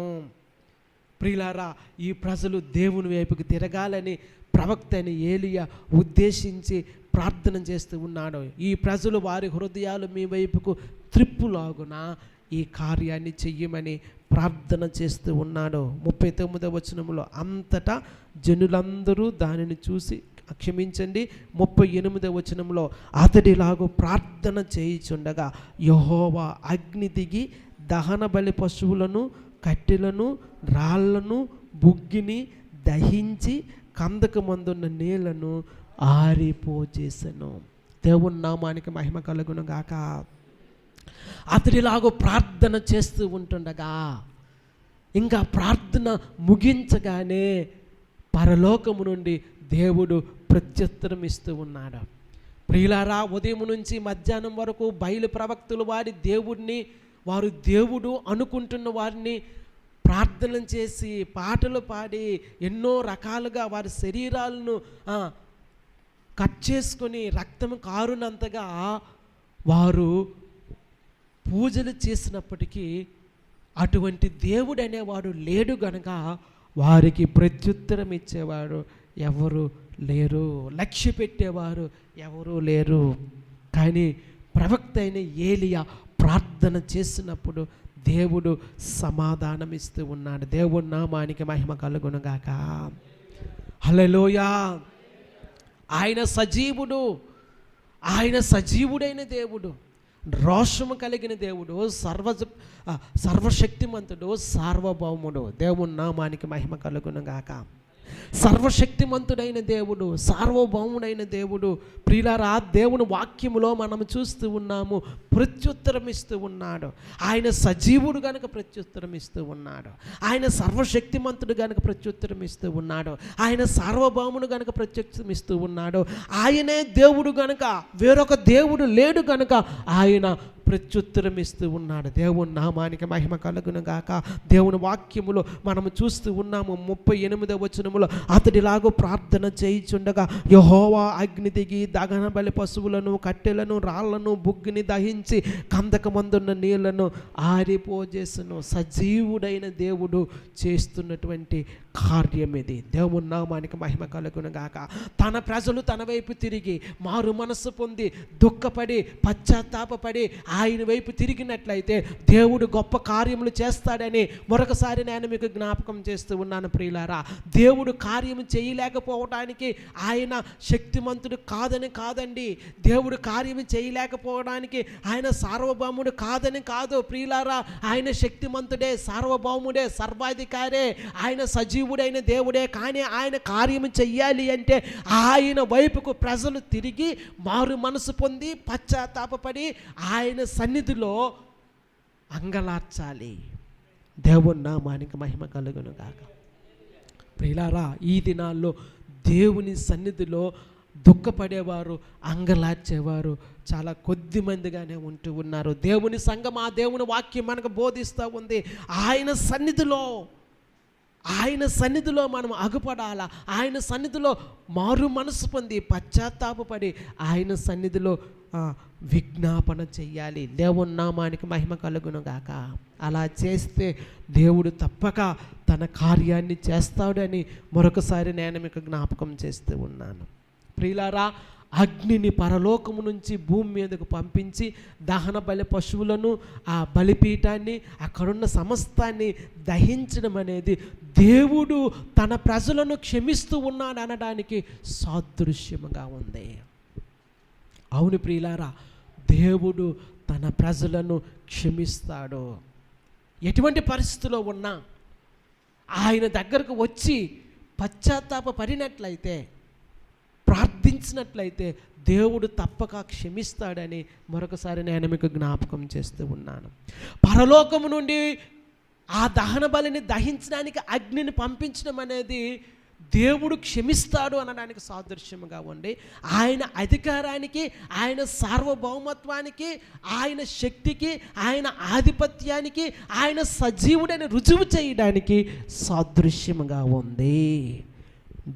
ప్రియులారా, ఈ ప్రజలు దేవుని వైపుకి తిరగాలని ప్రవక్త అయిన ఏలియా ఉద్దేశించి ప్రార్థన చేస్తూ ఉన్నాడు. ఈ ప్రజలు వారి హృదయాలు మీ వైపుకు త్రిప్పులాగున ఈ కార్యాన్ని చెయ్యమని ప్రార్థన చేస్తూ ఉన్నాడు. 39వ వచనంలో, అంతటా జనులందరూ దానిని చూసి, క్షమించండి, 38వ వచనంలో, అతడిలాగూ ప్రార్థన చేయుచుండగా యెహోవా అగ్ని దిగి దహన బలి పశువులను, కట్టెలను, రాళ్లను, బుగ్గిని దహించి కందకమందున్న నీళ్లను ఆరిపోజేసెను. దేవుని నామానికి మహిమ కలుగును గాక. అతడిలాగో ప్రార్థన చేస్తూ ఉంటుండగా, ఇంకా ప్రార్థన ముగించగానే పరలోకము నుండి దేవుడు ప్రత్యుత్తరం ఇస్తూ ఉన్నాడు. ప్రియులారా, ఉదయం నుంచి మధ్యాహ్నం వరకు బయలు ప్రవక్తలు వారు దేవుడు అనుకుంటున్న వారిని ప్రార్థన చేసి పాటలు పాడి ఎన్నో రకాలుగా వారి శరీరాలను కట్ చేసుకొని రక్తం కారునంతగా వారు పూజలు చేసినప్పటికీ అటువంటి దేవుడు అనేవాడు లేడు గనక వారికి ప్రత్యుత్తరం ఇచ్చేవారు ఎవరు లేరు, లక్ష్య పెట్టేవారు ఎవరూ లేరు. కానీ ప్రవక్త అయిన ఏలియా ప్రార్థన చేసినప్పుడు దేవుడు సమాధానం ఇస్తూ ఉన్నాడు. దేవుడి నామానికి మహిమ కలుగునుగాక. హల్లెలూయా. ఆయన సజీవుడైన దేవుడు, రోషము కలిగిన దేవుడు, సర్వశక్తిమంతుడు, సార్వభౌముడు. దేవుని నామానికి మహిమ కలుగునుగాక. సర్వశక్తిమంతుడైన దేవుడు, సార్వభౌముడైన దేవుడు. ప్రియులారా, దేవుని వాక్యములో మనం చూస్తూ ఉన్నాము, ప్రత్యుత్తరం ఇస్తూ ఉన్నాడు. ఆయన సజీవుడు గనుక ప్రత్యుత్తరం ఇస్తూ ఉన్నాడు. ఆయన సర్వశక్తిమంతుడు గనుక ప్రత్యుత్తరం ఇస్తూ ఉన్నాడు. ఆయన సార్వభౌముడు గనుక ప్రత్యుత్తరం ఇస్తూ ఉన్నాడు. ఆయనే దేవుడు గనుక వేరొక దేవుడు లేడు గనుక ఆయన ప్రత్యుత్తరం ఇస్తూ ఉన్నాడు. దేవుని నామానికి మహిమ కలుగును గాక. దేవుని వాక్యములో మనము చూస్తూ ఉన్నాము. 38వ వచనములో, అతడిలాగూ ప్రార్థన చేయుచుండగా యెహోవా అగ్ని దిగి దహన బలి పశువులను, కట్టెలను, రాళ్లను, బుగ్గిని దహించి కందకమందున్న నీళ్లను ఆరిపోజేసెను. సజీవుడైన దేవుడు చేస్తున్నటువంటి కార్యం ఇది. దేవుని నామానికి మహిమ కలుగును గాక. తన ప్రజలు తన వైపు తిరిగి మారు మనస్సు పొంది దుఃఖపడి పశ్చాత్తాపపడి ఆయన వైపు తిరిగినట్లయితే దేవుడు గొప్ప కార్యములు చేస్తాడని మరొకసారి నేను మీకు జ్ఞాపకం చేస్తూ ఉన్నాను. ప్రియులారా, దేవుడు కార్యము చేయలేకపోవడానికి ఆయన శక్తిమంతుడు కాదండి. దేవుడు కార్యము చేయలేకపోవడానికి ఆయన సార్వభౌముడు కాదు. ప్రియులారా, ఆయన శక్తిమంతుడే, సార్వభౌముడే, సర్వాధికారే, ఆయన సజీవుడైన దేవుడే. కానీ ఆయన కార్యము చెయ్యాలి అంటే ఆయన వైపుకు ప్రజలు తిరిగి మారు మనసు పొంది పశ్చాత్తాపపడి ఆయన సన్నిధిలో అంగలార్చాలి. దేవుని నామానికి మహిమ కలుగును గాక. ప్రియులారా, ఈ దినాల్లో దేవుని సన్నిధిలో దుఃఖపడేవారు, అంగలార్చేవారు చాలా కొద్ది మందిగానే ఉంటూ ఉన్నారు. దేవుని సంఘం, ఆ దేవుని వాక్యం మనకు బోధిస్తూ ఉంది. ఆయన సన్నిధిలో మనం అగుపడాలా, ఆయన సన్నిధిలో మారు మనసు పొంది పశ్చాత్తాపపడి ఆయన సన్నిధిలో విజ్ఞాపన చెయ్యాలి. దేవుని నామానికి మహిమ కలుగును గాక. అలా చేస్తే దేవుడు తప్పక తన కార్యాన్ని చేస్తాడని మరొకసారి నేను మీకు జ్ఞాపకం చేస్తూ ఉన్నాను. ప్రియులారా, అగ్నిని పరలోకము నుంచి భూమి మీదకు పంపించి దహన బలి పశువులను, ఆ బలిపీఠాన్ని, అక్కడున్న సమస్తాన్ని దహించడం అనేది దేవుడు తన ప్రజలను క్షమిస్తూ ఉన్నాడు అనడానికి సాదృశ్యముగా ఉంది. అవును ప్రియులారా, దేవుడు తన ప్రజలను క్షమిస్తాడు. ఎటువంటి పరిస్థితిలో ఉన్నా ఆయన దగ్గరకు వచ్చి పశ్చాత్తాపపడినట్లయితే, ప్రార్థించినట్లయితే దేవుడు తప్పక క్షమిస్తాడని మరొకసారి నేను మీకు జ్ఞాపకం చేస్తూ ఉన్నాను. పరలోకము నుండి ఆ దహన బలిని దహించడానికి అగ్నిని పంపించడం అనేది దేవుడు క్షమిస్తాడు అనడానికి సాదృశ్యముగా ఉండి, ఆయన అధికారానికి, ఆయన సార్వభౌమత్వానికి, ఆయన శక్తికి, ఆయన ఆధిపత్యానికి, ఆయన సజీవుడని రుజువు చేయడానికి సాదృశ్యముగా ఉంది.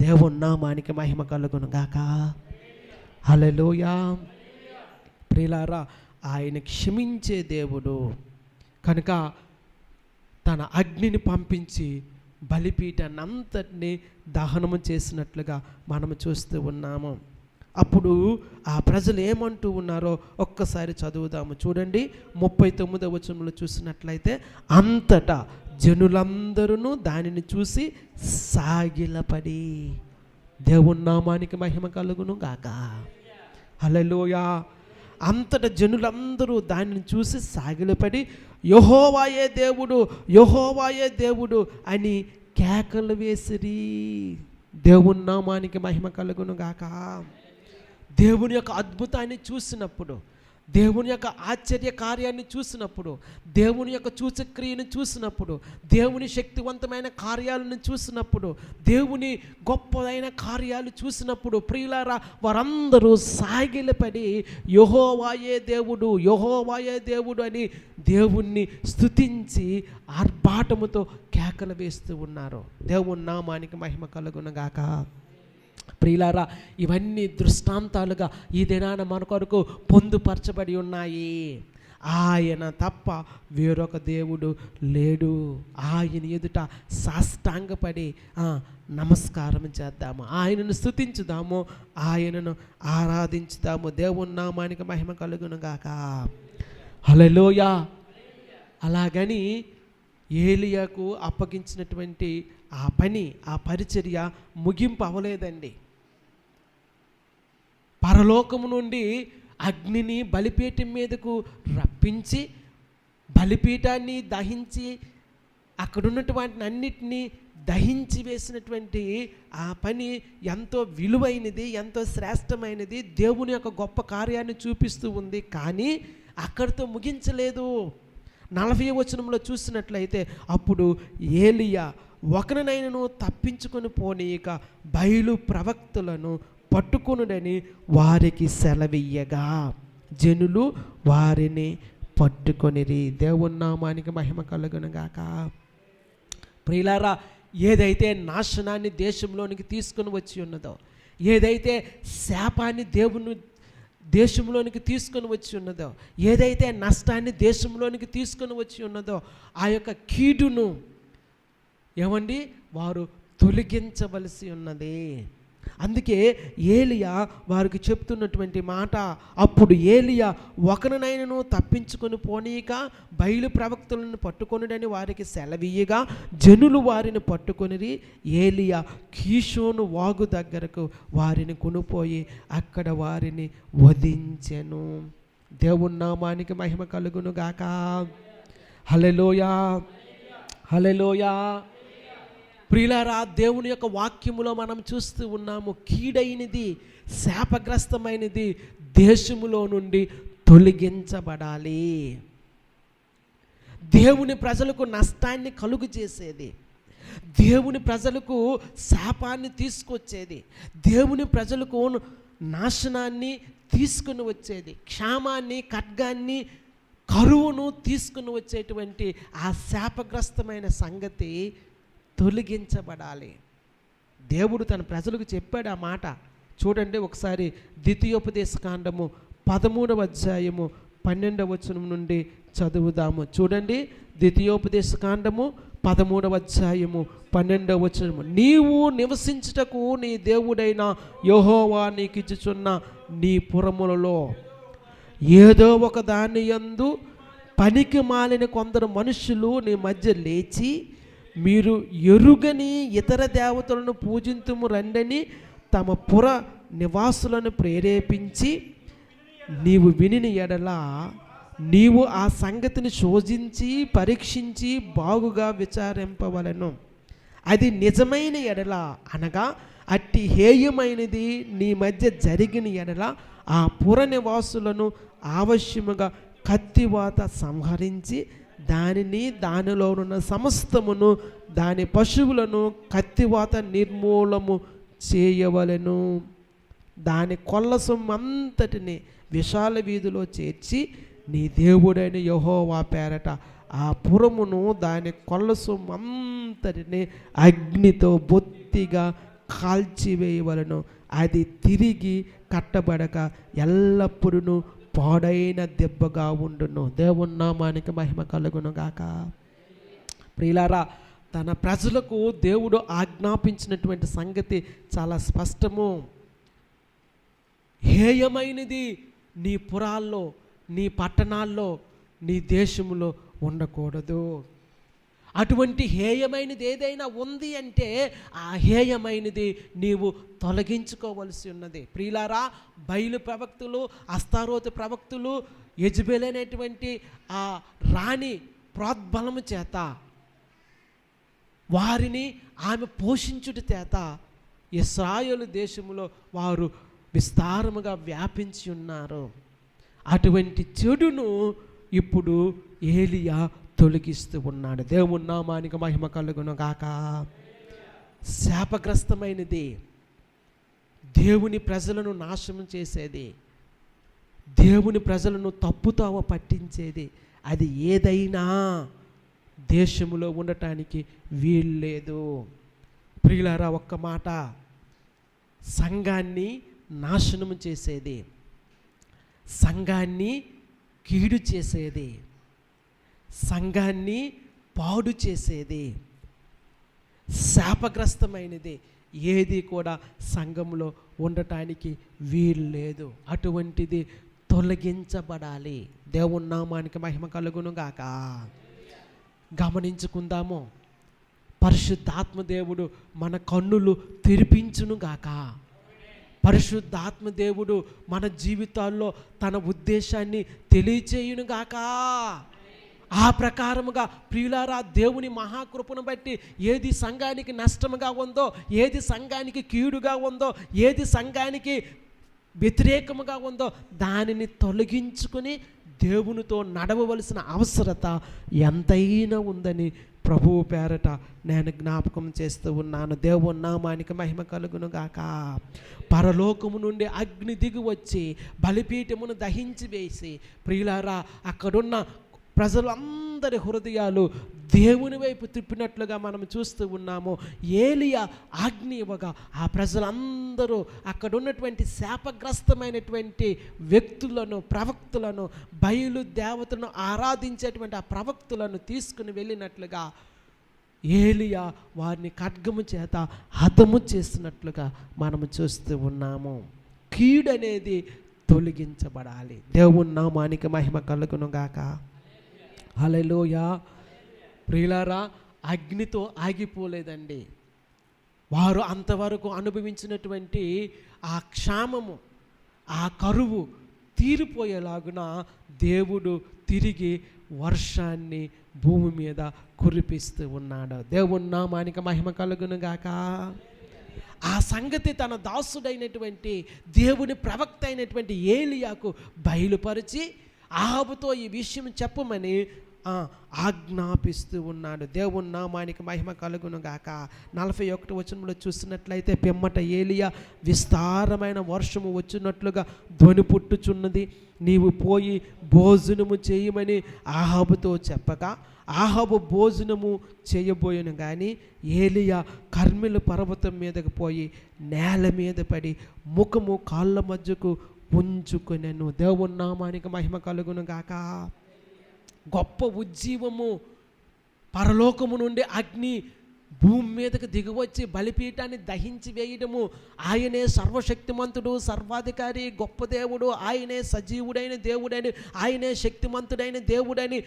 దేవుని నామానికి మహిమ కలుగును గాక. హల్లెలూయా. ప్రియులారా, ఆయన క్షమించే దేవుడు కనుక తన అగ్నిని పంపించి బలిపీఠాన్ని అంతటిని దహనము చేసినట్లుగా మనము చూస్తూ ఉన్నాము. అప్పుడు ఆ ప్రజలు ఏమంటూ ఉన్నారో ఒక్కసారి చదువుదాము. చూడండి 39వ వచనంలో చూసినట్లయితే, అంతటా జనులందరూ దానిని చూసి సాగిలపడి, దేవుని నామానికి మహిమ కలుగును గాక. హల్లెలూయా. అంతటా జనులందరూ దానిని చూసి సాగిలపడి, యెహోవాయే దేవుడు, యెహోవాయే దేవుడు అని కేకలు వేసిరి. దేవుని నామానికి మహిమ కలుగును గాక. దేవుని యొక్క అద్భుతాన్ని చూసినప్పుడు, దేవుని యొక్క ఆశ్చర్య కార్యాన్ని చూసినప్పుడు, దేవుని యొక్క సూచక్రియను చూసినప్పుడు, దేవుని శక్తివంతమైన కార్యాలను చూసినప్పుడు, దేవుని గొప్పదైన కార్యాలు చూసినప్పుడు ప్రియులారా, వారందరూ సాగిలపడి యెహోవాయే దేవుడు, యెహోవాయే దేవుడు అని దేవుణ్ణి స్తుతించి ఆర్భాటముతో కేకలు వేస్తూ ఉన్నారు. దేవుని నామానికి మహిమ కలుగునుగాక. ప్రియులారా, ఇవన్నీ దృష్టాంతాలుగా ఈ దినాన మన కొరకు పొందుపరచబడి ఉన్నాయి. ఆయన తప్ప వేరొక దేవుడు లేడు. ఆయన ఎదుట సాష్టాంగపడి నమస్కారం చేద్దాము, ఆయనను స్తుతించుదాము, ఆయనను ఆరాధించుదాము. దేవుని నామానికి మహిమ కలుగును గాక. హల్లెలూయా. అలాగని ఏలియాకు అప్పగించినటువంటి ఆ పని, ఆ పరిచర్య ముగింపు అవ్వలేదండి. పరలోకము నుండి అగ్నిని బలిపీఠం మీదకు రప్పించి బలిపీఠాన్ని దహించి అక్కడున్నటువంటి అన్నిటినీ దహించి వేసినటువంటి ఆ పని ఎంతో విలువైనది, ఎంతో శ్రేష్టమైనది, దేవుని యొక్క గొప్ప కార్యాన్ని చూపిస్తూ ఉంది. కానీ అక్కడితో ముగించలేదు. 40వ వచనంలో చూసినట్లయితే, అప్పుడు ఏలియా ఒకరినైనను తప్పించుకొని పోనీయక బయలు ప్రవక్తలను పట్టుకొనుడని వారికి సెలవియ్యగా జనులు వారిని పట్టుకొనిరి. దేవుని నామానికి మహిమ కలుగును గాక. ప్రియులారా, ఏదైతే నాశనాన్ని దేశంలోనికి తీసుకొని వచ్చి ఉన్నదో, ఏదైతే శాపాన్ని దేవుని దేశంలోనికి తీసుకొని వచ్చి ఉన్నదో, ఏదైతే నష్టాన్ని దేశంలోనికి తీసుకొని వచ్చి ఉన్నదో, ఆ యొక్క కీడును ఏమండి వారు తొలగించవలసి ఉన్నది. అందుకే ఏలియా వారికి చెప్తున్నటువంటి మాట, అప్పుడు ఏలియా ఒకరినైనను తప్పించుకొని పోనీక బయలు ప్రవక్తలను పట్టుకొనుడని వారికి సెలవీయగా జనులు వారిని పట్టుకొనిరి. ఏలియా కీషోను వాగు దగ్గరకు వారిని కొనుపోయి అక్కడ వారిని వధించెను. దేవుని నామానికి మహిమ కలుగును గాక. హల్లెలూయా, హల్లెలూయా. ప్రియులారా, దేవుని యొక్క వాక్యములో మనం చూస్తూ ఉన్నాము, కీడైనది, శాపగ్రస్తమైనది దేశములో నుండి తొలగించబడాలి. దేవుని ప్రజలకు నష్టాన్ని కలుగు చేసేది, దేవుని ప్రజలకు శాపాన్ని తీసుకొచ్చేది, దేవుని ప్రజలకు నాశనాన్ని తీసుకుని వచ్చేది, క్షామాన్ని, ఖడ్గాన్ని, కరువును తీసుకుని వచ్చేటువంటి ఆ శాపగ్రస్తమైన సంగతి తొలగించబడాలి. దేవుడు తన ప్రజలకు చెప్పాడు ఆ మాట. చూడండి ఒకసారి ద్వితీయోపదేశకాండము 13వ అధ్యాయము 12వ వచనం నుండి చదువుదాము. చూడండి, ద్వితీయోపదేశకాండము 13వ అధ్యాయము 12వ వచనము. నీవు నివసించుటకు నీ దేవుడైన యెహోవా నీకు ఇచ్చుచున్న నీ పురములలో ఏదో ఒక దాని యందు పనికి మాలిన కొందరు మనుషులు నీ మధ్య లేచి, మీరు ఎరుగని ఇతర దేవతలను పూజింతుము రండని తమ పుర నివాసులను ప్రేరేపించి, నీవు వినిన ఎడల నీవు ఆ సంగతిని శోధించి పరీక్షించి బాగుగా విచారింపవలెను. అది నిజమైన ఎడల, అనగా అట్టి హేయమైనది నీ మధ్య జరిగిన ఎడల ఆ పుర నివాసులను ఆవశ్యముగా కత్తివాత సంహరించి దానిని, దానిలో ఉన్న సమస్తమును, దాని పశువులను కత్తివాత నిర్మూలము చేయవలెను. దాని కొల్ల సొమ్మంతటిని విశాల వీధిలో చేర్చి నీ దేవుడైన యెహోవా పేరట ఆ పురమును, దాని కొల్ల సొమ్మంతటిని అగ్నితో బొత్తిగా కాల్చివేయవలను. అది తిరిగి కట్టబడక ఎల్లప్పుడూ పాడైన దెబ్బగా ఉండును. దేవుని నామానికి మహిమ కలుగును గాక. ప్రియులారా, తన ప్రజలకు దేవుడు ఆజ్ఞాపించినటువంటి సంగతి చాలా స్పష్టము. హేయమైనది నీ పురాల్లో, నీ పట్టణాల్లో, నీ దేశంలో ఉండకూడదు. అటువంటి హేయమైనది ఏదైనా ఉంది అంటే ఆ హేయమైనది నీవు తొలగించుకోవలసి ఉన్నది. ప్రియులారా, బయలు ప్రవక్తులు, అస్తారోతు ప్రవక్తులు, యెజెబెల్ అనేటువంటి ఆ రాణి ప్రోద్బలము చేత, వారిని ఆమె పోషించుట చేత ఇశ్రాయేలు దేశంలో వారు విస్తారముగా వ్యాపించి ఉన్నారు. అటువంటి చెడును ఇప్పుడు ఏలియా తొలగిస్తూ ఉన్నాడు. దేవుని నామానికి మహిమ కలుగును గాక. శాపగ్రస్తమైనది, దేవుని ప్రజలను నాశనం చేసేది, దేవుని ప్రజలను తప్పుతావ పట్టించేది, అది ఏదైనా దేశములో ఉండటానికి వీల్లేదు. ప్రియులారా, ఒక్క మాట, సంఘాన్ని నాశనం చేసేది, సంఘాన్ని కీడు చేసేది, సంఘాన్ని పాడు చేసేది, శాపగ్రస్తమైనది ఏది కూడా సంఘంలో ఉండటానికి వీలు లేదు. అటువంటిది తొలగించబడాలి. దేవుని నామానికి మహిమ కలుగును గాక. గమనించుకుందాము. పరిశుద్ధాత్మ దేవుడు మన కన్నులు తెరిపించును గాక. పరిశుద్ధాత్మ దేవుడు మన జీవితాల్లో తన ఉద్దేశాన్ని తెలియచేయును గాక. ఆ ప్రకారముగా ప్రియులారా, దేవుని మహాకృపను బట్టి ఏది సంఘానికి నష్టముగా ఉందో, ఏది సంఘానికి కీడుగా ఉందో, ఏది సంఘానికి వ్యతిరేకముగా ఉందో దానిని తొలగించుకొని దేవునితో నడవవలసిన అవసరత ఎంతైనా ఉందని ప్రభువు పేరట నేను జ్ఞాపకం చేస్తూ ఉన్నాను. దేవుని నామానికి మహిమ కలుగును గాక. పరలోకము నుండి అగ్ని దిగి వచ్చి బలిపీఠమును దహించి వేసి, ప్రియులారా, అక్కడున్న ప్రజలందరి హృదయాలు దేవుని వైపు తిప్పినట్లుగా మనం చూస్తూ ఉన్నాము. ఏలియా ఆజ్ఞ ఇవ్వగా ఆ ప్రజలందరూ అక్కడ ఉన్నటువంటి శాపగ్రస్తమైనటువంటి వ్యక్తులను, ప్రవక్తులను, బయలు దేవతలను ఆరాధించేటువంటి ఆ ప్రవక్తులను తీసుకుని వెళ్ళినట్లుగా ఏలియా వారిని ఖడ్గము చేత హతము చేసినట్లుగా మనము చూస్తూ ఉన్నాము. కీడనేది తొలగించబడాలి. దేవుని నామానికి మహిమ కలుగును గాక. హల్లెలూయా. ప్రియులారా, అగ్నితో ఆగిపోలేదండి. వారు అంతవరకు అనుభవించినటువంటి ఆ క్షామము, ఆ కరువు తీరిపోయేలాగున దేవుడు తిరిగి వర్షాన్ని భూమి మీద కురిపిస్తూ ఉన్నాడు. దేవుని నామానికి మహిమ కలుగును గాక. ఆ సంగతి తన దాసుడైనటువంటి దేవుని ప్రవక్త అయినటువంటి ఏలియాకు బయలుపరిచి అహాబుతో ఈ విషయం చెప్పమని ఆజ్ఞాపిస్తూ ఉన్నాడు. దేవుని నామానికి మహిమ కలుగును గాక. 41వ వచనంలో చూసినట్లయితే, పిమ్మట ఏలియా విస్తారమైన వర్షము వచ్చినట్లుగా ధ్వని పుట్టుచున్నది, నీవు పోయి భోజనము చేయమని అహాబుతో చెప్పగా అహాబు భోజనము చేయబోయను. కానీ ఏలియా కర్మెలు పర్వతం మీదకు పోయి నేల మీద పడి ముఖము కాళ్ళ మధ్యకు ఉంచుకొనెను. దేవుని నామానికి మహిమ కలుగును గాక. గొప్ప ఉజ్జీవము, పరలోకము నుండి అగ్ని భూమి మీదకు దిగివచ్చి బలిపీఠాన్ని దహించి వేయడము. ఆయనే సర్వశక్తిమంతుడు, సర్వాధికారి, గొప్ప దేవుడు, ఆయనే సజీవుడైన దేవుడని, ఆయనే శక్తిమంతుడైన దేవుడని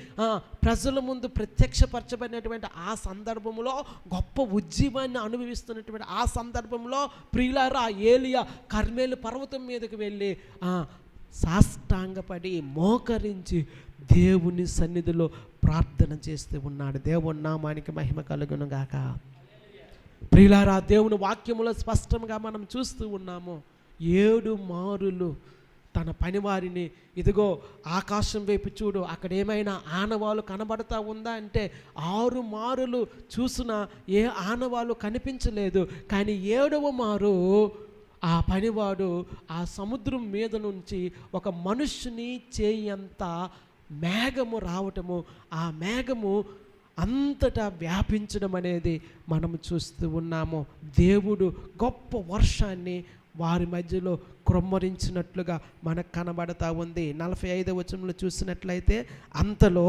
ప్రజల ముందు ప్రత్యక్షపరచబడినటువంటి ఆ సందర్భంలో, గొప్ప ఉజ్జీవాన్ని అనుభవిస్తున్నటువంటి ఆ సందర్భంలో ప్రియులారా, ఏలియా కర్మెలు పర్వతం మీదకు వెళ్ళి సాష్టాంగపడి మోకరించి దేవుని సన్నిధిలో ప్రార్థన చేస్తూ ఉన్నాడు. దేవుని నామానికి మహిమ కలుగును గాక. ప్రియులారా, దేవుని వాక్యములో స్పష్టంగా మనం చూస్తూ ఉన్నాము. 7 మారులు తన పనివారిని, ఇదిగో ఆకాశం వైపు చూడు, అక్కడ ఏమైనా ఆనవాళ్ళు కనబడతా ఉందా అంటే 6 మారులు చూసినా ఏ ఆనవాళ్ళు కనిపించలేదు. కానీ 7వ మారు ఆ పనివాడు ఆ సముద్రం మీద నుంచి ఒక మనుష్యుని చేయంత మేఘము రావటము, ఆ మేఘము అంతటా వ్యాపించడం అనేది మనము చూస్తూ ఉన్నాము. దేవుడు గొప్ప వర్షాన్ని వారి మధ్యలో క్రొమ్మరించినట్లుగా మనకు కనబడతా ఉంది. 45వ వచనంలో చూసినట్లయితే, అంతలో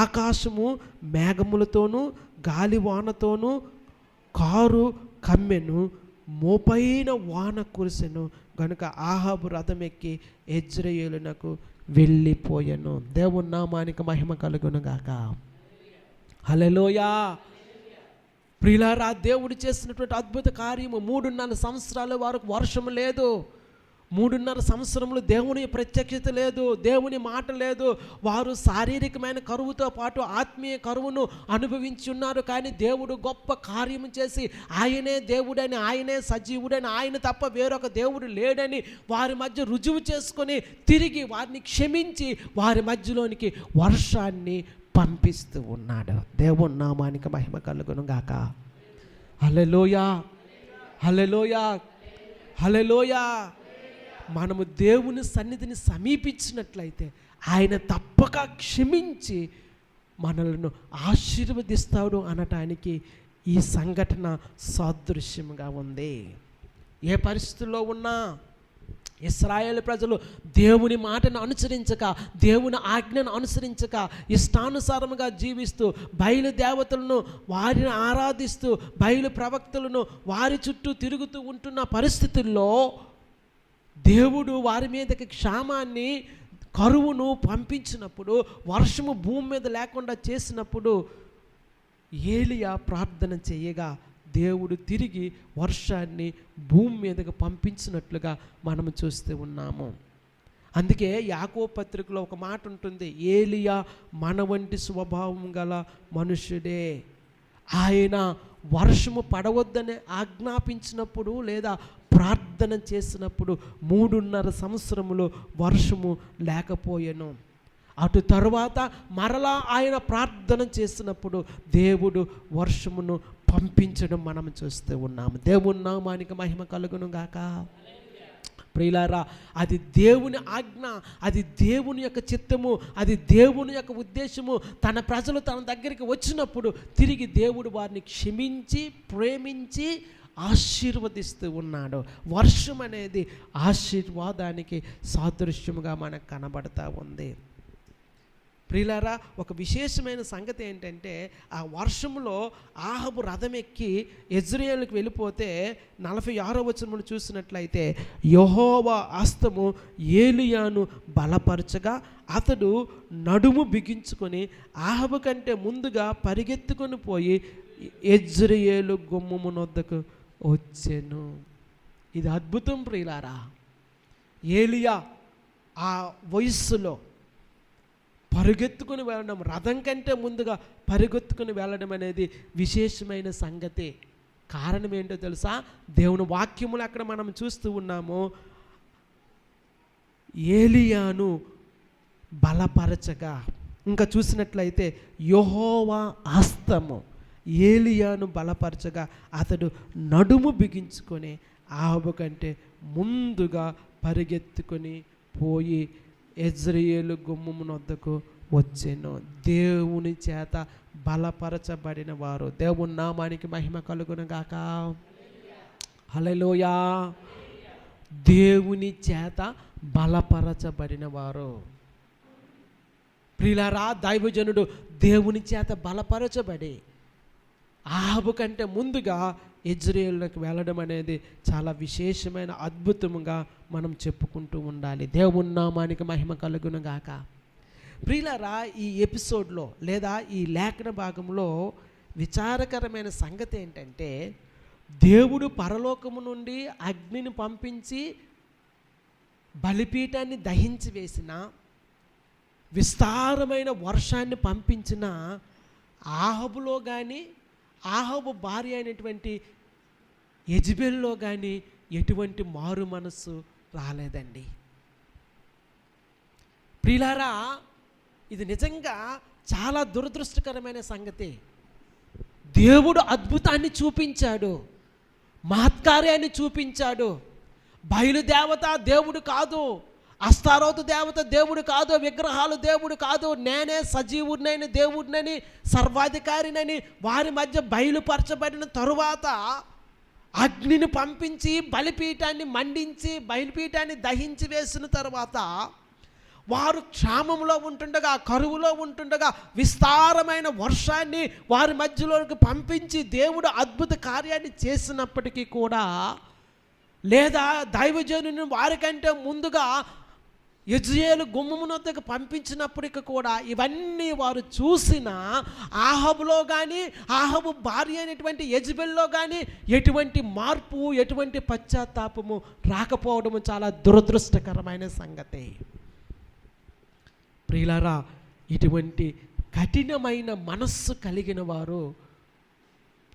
ఆకాశము మేఘములతోనూ గాలివానతోనూ కారు కమ్మెను, మోపైన వాన కురిసెను గనుక ఆహాబు రథం ఎక్కి యెజ్రెయేలునకు వెళ్ళిపోయెను. దేవుని నామానికి మహిమ కలుగును గాక. హల్లెలూయా. ప్రియులారా, దేవుడు చేసినటువంటి అద్భుత కార్యము. 3.5 సంవత్సరాల వరకు వర్షం లేదు. 3.5 సంవత్సరములు దేవుని ప్రత్యక్షత లేదు, దేవుని మాట లేదు. వారు శారీరకమైన కరువుతో పాటు ఆత్మీయ కరువును అనుభవించి ఉన్నారు. కానీ దేవుడు గొప్ప కార్యము చేసి, ఆయనే దేవుడని, ఆయనే సజీవుడని, ఆయన తప్ప వేరొక దేవుడు లేడని వారి మధ్య రుజువు చేసుకొని తిరిగి వారిని క్షమించి వారి మధ్యలోనికి వర్షాన్ని పంపిస్తూ ఉన్నాడు. దేవుని నామానికి మహిమ కలుగును గాక. హల్లెలూయా, హల్లెలూయా, హల్లెలూయా. మనము దేవుని సన్నిధిని సమీపించినట్లయితే ఆయన తప్పక క్షమించి మనలను ఆశీర్వదిస్తాడు అనటానికి ఈ సంఘటన సాదృశ్యంగా ఉంది. ఏ పరిస్థితుల్లో ఉన్నా ఇశ్రాయేలు ప్రజలు దేవుని మాటను అనుసరించక, దేవుని ఆజ్ఞను అనుసరించక, ఇష్టానుసారముగా జీవిస్తూ బయలు దేవతలను వారిని ఆరాధిస్తూ బయలు ప్రవక్తలను వారి చుట్టూ తిరుగుతూ ఉంటున్న పరిస్థితుల్లో దేవుడు వారి మీదకి క్షామాన్ని, కరువును పంపించినప్పుడు, వర్షము భూమి మీద లేకుండా చేసినప్పుడు ఏలియా ప్రార్థన చేయగా దేవుడు తిరిగి వర్షాన్ని భూమి మీదకి పంపించినట్లుగా మనము చూస్తూ ఉన్నాము. అందుకే యాకోబు పత్రికలో ఒక మాట ఉంటుంది, ఏలియా మన వంటి స్వభావం గల మనుష్యుడే. ఆయన వర్షము పడవద్దని ఆజ్ఞాపించినప్పుడు లేదా ప్రార్థన చేసినప్పుడు 3.5 సంవత్సరములు వర్షము లేకపోయెను. అటు తరువాత మరలా ఆయన ప్రార్థన చేసినప్పుడు దేవుడు వర్షమును పంపించడం మనం చూస్తూ ఉన్నాము. దేవుని నామానికి మహిమ కలుగును గాక. ప్రియులారా, అది దేవుని ఆజ్ఞ, అది దేవుని యొక్క చిత్తము, అది దేవుని యొక్క ఉద్దేశము. తన ప్రజలు తన దగ్గరికి వచ్చినప్పుడు తిరిగి దేవుడు వారిని క్షమించి ప్రేమించి ఆశీర్వదిస్తూ ఉన్నాడు. వర్షం అనేది ఆశీర్వాదానికి సాదృశ్యముగా మనకు కనబడతా ఉంది. ప్రియులారా, ఒక విశేషమైన సంగతి ఏంటంటే, ఆ వర్షంలో ఆహాబు రథం ఎక్కి యెజ్రెయేలుకు వెళ్ళిపోతే 46వ వచనమును చూసినట్లయితే, యెహోవా హస్తము ఏలియాను బలపరచగా అతడు నడుము బిగించుకొని ఆహాబు కంటే ముందుగా పరిగెత్తుకొని పోయి యెజ్రెయేలు గుమ్మమునొద్దకు వచ్చెను. ఇది అద్భుతం ప్రియులారా. ఏలియా ఆ వయస్సులో పరుగెత్తుకుని వెళ్ళడం, రథం కంటే ముందుగా పరుగెత్తుకుని వెళ్ళడం అనేది విశేషమైన సంగతి. కారణం ఏంటో తెలుసా? దేవుని వాక్యములు అక్కడ మనం చూస్తూ ఉన్నాము. ఏలియాను బలపరచగా, ఇంకా చూసినట్లయితే యెహోవా హస్తము ఏలియాను బలపరచగా అతడు నడుము బిగించుకొని ఆహాబు కంటే ముందుగా పరిగెత్తుకొని పోయి యెజ్రెయేలు గుమ్మమునొద్దకు వచ్చెను. దేవుని చేత బలపరచబడిన వారు. దేవుని నామానికి మహిమ కలుగును గాక. హల్లెలూయా. దేవుని చేత బలపరచబడిన వారు. ప్రియులారా, దైవజనుడు దేవుని చేత బలపరచబడి ఆహాబు కంటే ముందుగా యెజ్రెయేలుకు వెళ్ళడం అనేది చాలా విశేషమైన అద్భుతముగా మనం చెప్పుకుంటూ ఉండాలి. దేవుని నామానికి మహిమ కలుగును గాక. ప్రియులారా, ఈ ఎపిసోడ్లో లేదా ఈ లేఖన భాగంలో విచారకరమైన సంగతి ఏంటంటే, దేవుడు పరలోకము నుండి అగ్నిని పంపించి బలిపీఠాన్ని దహించి వేసిన, విస్తారమైన వర్షాన్ని పంపించిన ఆహాబులో కానీ ఆహాబు భార్య అయినటువంటి యెజబెల్లో కానీ ఎటువంటి మారు మనస్సు రాలేదండి. ప్రియులారా, ఇది నిజంగా చాలా దురదృష్టకరమైన సంగతి. దేవుడు అద్భుతాన్ని చూపించాడు, మహత్కార్యాన్ని చూపించాడు. బయలుదేవత దేవుడు కాదు, అస్తారోతు దేవత దేవుడు కాదు, విగ్రహాలు దేవుడు కాదు, నేనే సజీవుడినైన దేవుడినని, సర్వాధికారినని వారి మధ్య బయలుపరచబడిన తరువాత అగ్నిని పంపించి బలిపీఠాన్ని మండించి బలిపీఠాన్ని దహించి వేసిన తర్వాత వారు క్షామంలో ఉంటుండగా, కరువులో ఉంటుండగా విస్తారమైన వర్షాన్ని వారి మధ్యలోకి పంపించి దేవుడు అద్భుత కార్యాన్ని చేసినప్పటికీ కూడా, లేదా దైవజనుని వారికంటే ముందుగా యెజ్రెయేలు గుమ్మమునొద్దకు పంపించినప్పటికీ కూడా ఇవన్నీ వారు చూసిన ఆహాబులో కానీ, ఆహాబు భార్య అయినటువంటి యెజబెల్లో కానీ ఎటువంటి మార్పు, ఎటువంటి పశ్చాత్తాపము రాకపోవడము చాలా దురదృష్టకరమైన సంగతి. ప్రియులారా, ఇటువంటి కఠినమైన మనస్సు కలిగిన వారు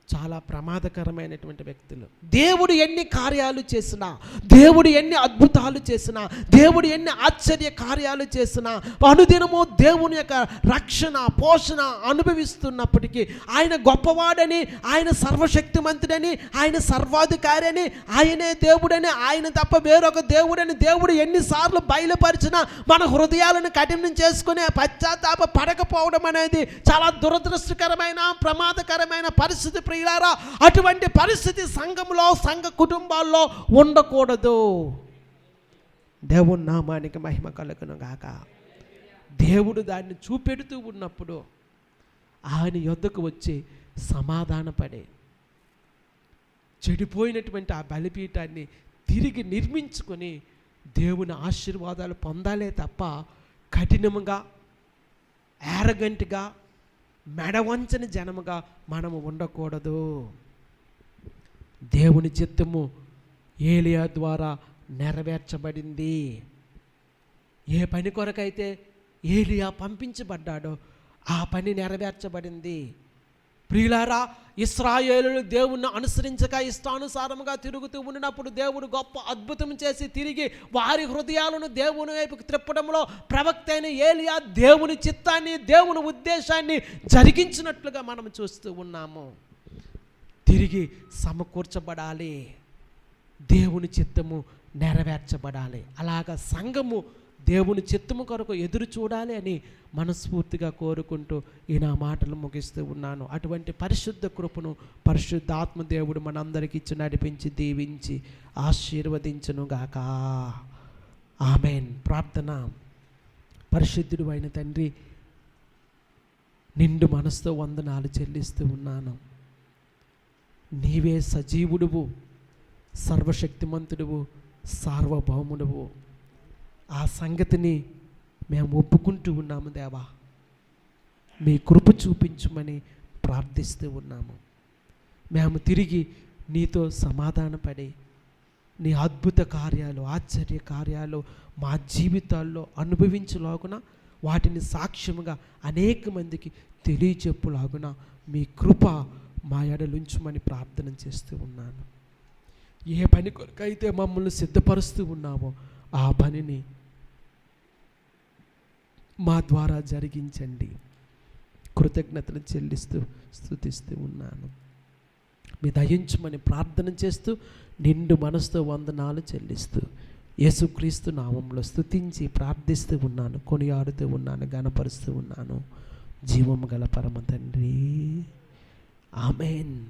చాలా ప్రమాదకరమైనటువంటి వ్యక్తులు. దేవుడు ఎన్ని కార్యాలు చేసినా, దేవుడు ఎన్ని అద్భుతాలు చేసినా, దేవుడు ఎన్ని ఆశ్చర్య కార్యాలు చేసినా, అనుదినము దేవుని యొక్క రక్షణ, పోషణ అనుభవిస్తున్నప్పటికీ, ఆయన గొప్పవాడని, ఆయన సర్వశక్తిమంతుడని, ఆయన సర్వాధికారి అని, ఆయనే దేవుడని, ఆయన తప్ప వేరొక దేవుడని దేవుడు ఎన్నిసార్లు బయలుపరిచినా మన హృదయాలను కఠినం చేసుకునే పశ్చాత్తాప పడకపోవడం అనేది చాలా దురదృష్టకరమైన, ప్రమాదకరమైన పరిస్థితి. ప్రియులారా, అటువంటి పరిస్థితి సంఘంలో, సంఘ కుటుంబాల్లో ఉండకూడదు. దేవుని నామానికి మహిమ కలుగును గాక. దేవుడు దాన్ని చూపెడుతూ ఉన్నప్పుడు ఆయన యొద్దకు వచ్చి సమాధానపడే, చెడిపోయినటువంటి ఆ బలిపీఠాన్ని తిరిగి నిర్మించుకొని దేవుని ఆశీర్వాదాలు పొందాలే తప్ప కఠినముగా, యారగంట్గా, మెడవంచని జనముగా మనము ఉండకూడదు. దేవుని చిత్తము ఏలియా ద్వారా నెరవేర్చబడింది. ఏ పని కొరకైతే ఏలియా పంపించబడ్డాడో ఆ పని నెరవేర్చబడింది. ప్రియులారా, ఇశ్రాయేలులు దేవుణ్ణి అనుసరించక ఇష్టానుసారముగా తిరుగుతూ ఉండినప్పుడు దేవుడు గొప్ప అద్భుతం చేసి తిరిగి వారి హృదయాలను దేవుని వైపుకు త్రిప్పడంలో ప్రవక్త అయిన ఏలియా దేవుని చిత్తాన్ని, దేవుని ఉద్దేశాన్ని జరిగించినట్లుగా మనం చూస్తూ ఉన్నాము. తిరిగి సమకూర్చబడాలి, దేవుని చిత్తము నెరవేర్చబడాలి. అలాగా సంఘము దేవుని చిత్తము కొరకు ఎదురు చూడాలి అని మనస్ఫూర్తిగా కోరుకుంటూ ఈ నా మాటలు ముగిస్తూ ఉన్నాను. అటువంటి పరిశుద్ధ కృపను పరిశుద్ధాత్మ దేవుడు మనందరికీ ఇచ్చి నడిపించి దీవించి ఆశీర్వదించును గాక. ఆమేన్. ప్రార్థన. పరిశుద్ధుడు అయిన తండ్రి, నిండు మనసుతో వందనాలు చెల్లిస్తూ ఉన్నాను. నీవే సజీవుడువు, సర్వశక్తిమంతుడువు, సార్వభౌముడువు. ఆ సంగతిని మేము ఒప్పుకుంటూ ఉన్నాము దేవా. మీ కృప చూపించమని ప్రార్థిస్తూ ఉన్నాము. మేము తిరిగి నీతో సమాధానపడి నీ అద్భుత కార్యాలు, ఆశ్చర్య కార్యాలు మా జీవితాల్లో అనుభవించలాగున, వాటిని సాక్ష్యముగా అనేక మందికి తెలియచెప్పులాగున మీ కృప మా ఎడలుంచుమని ప్రార్థన చేస్తూ ఉన్నాను. ఏ పని కొరకైతే మమ్మల్ని సిద్ధపరుస్తూ ఉన్నామో ఆ పనిని మా ద్వారా జరిగించండి. కృతజ్ఞతలు చెల్లిస్తూ స్తుతిస్తూ ఉన్నాను. మీ దయించమని ప్రార్థన చేస్తూ నిండు మనసుతో వందనాలు చెల్లిస్తూ యేసుక్రీస్తు నామంలో స్తుతించి ప్రార్థిస్తూ ఉన్నాను, కొనియాడుతూ ఉన్నాను, ఘనపరుస్తూ ఉన్నాను. జీవము గల పరమ తండ్రి. ఆమేన్.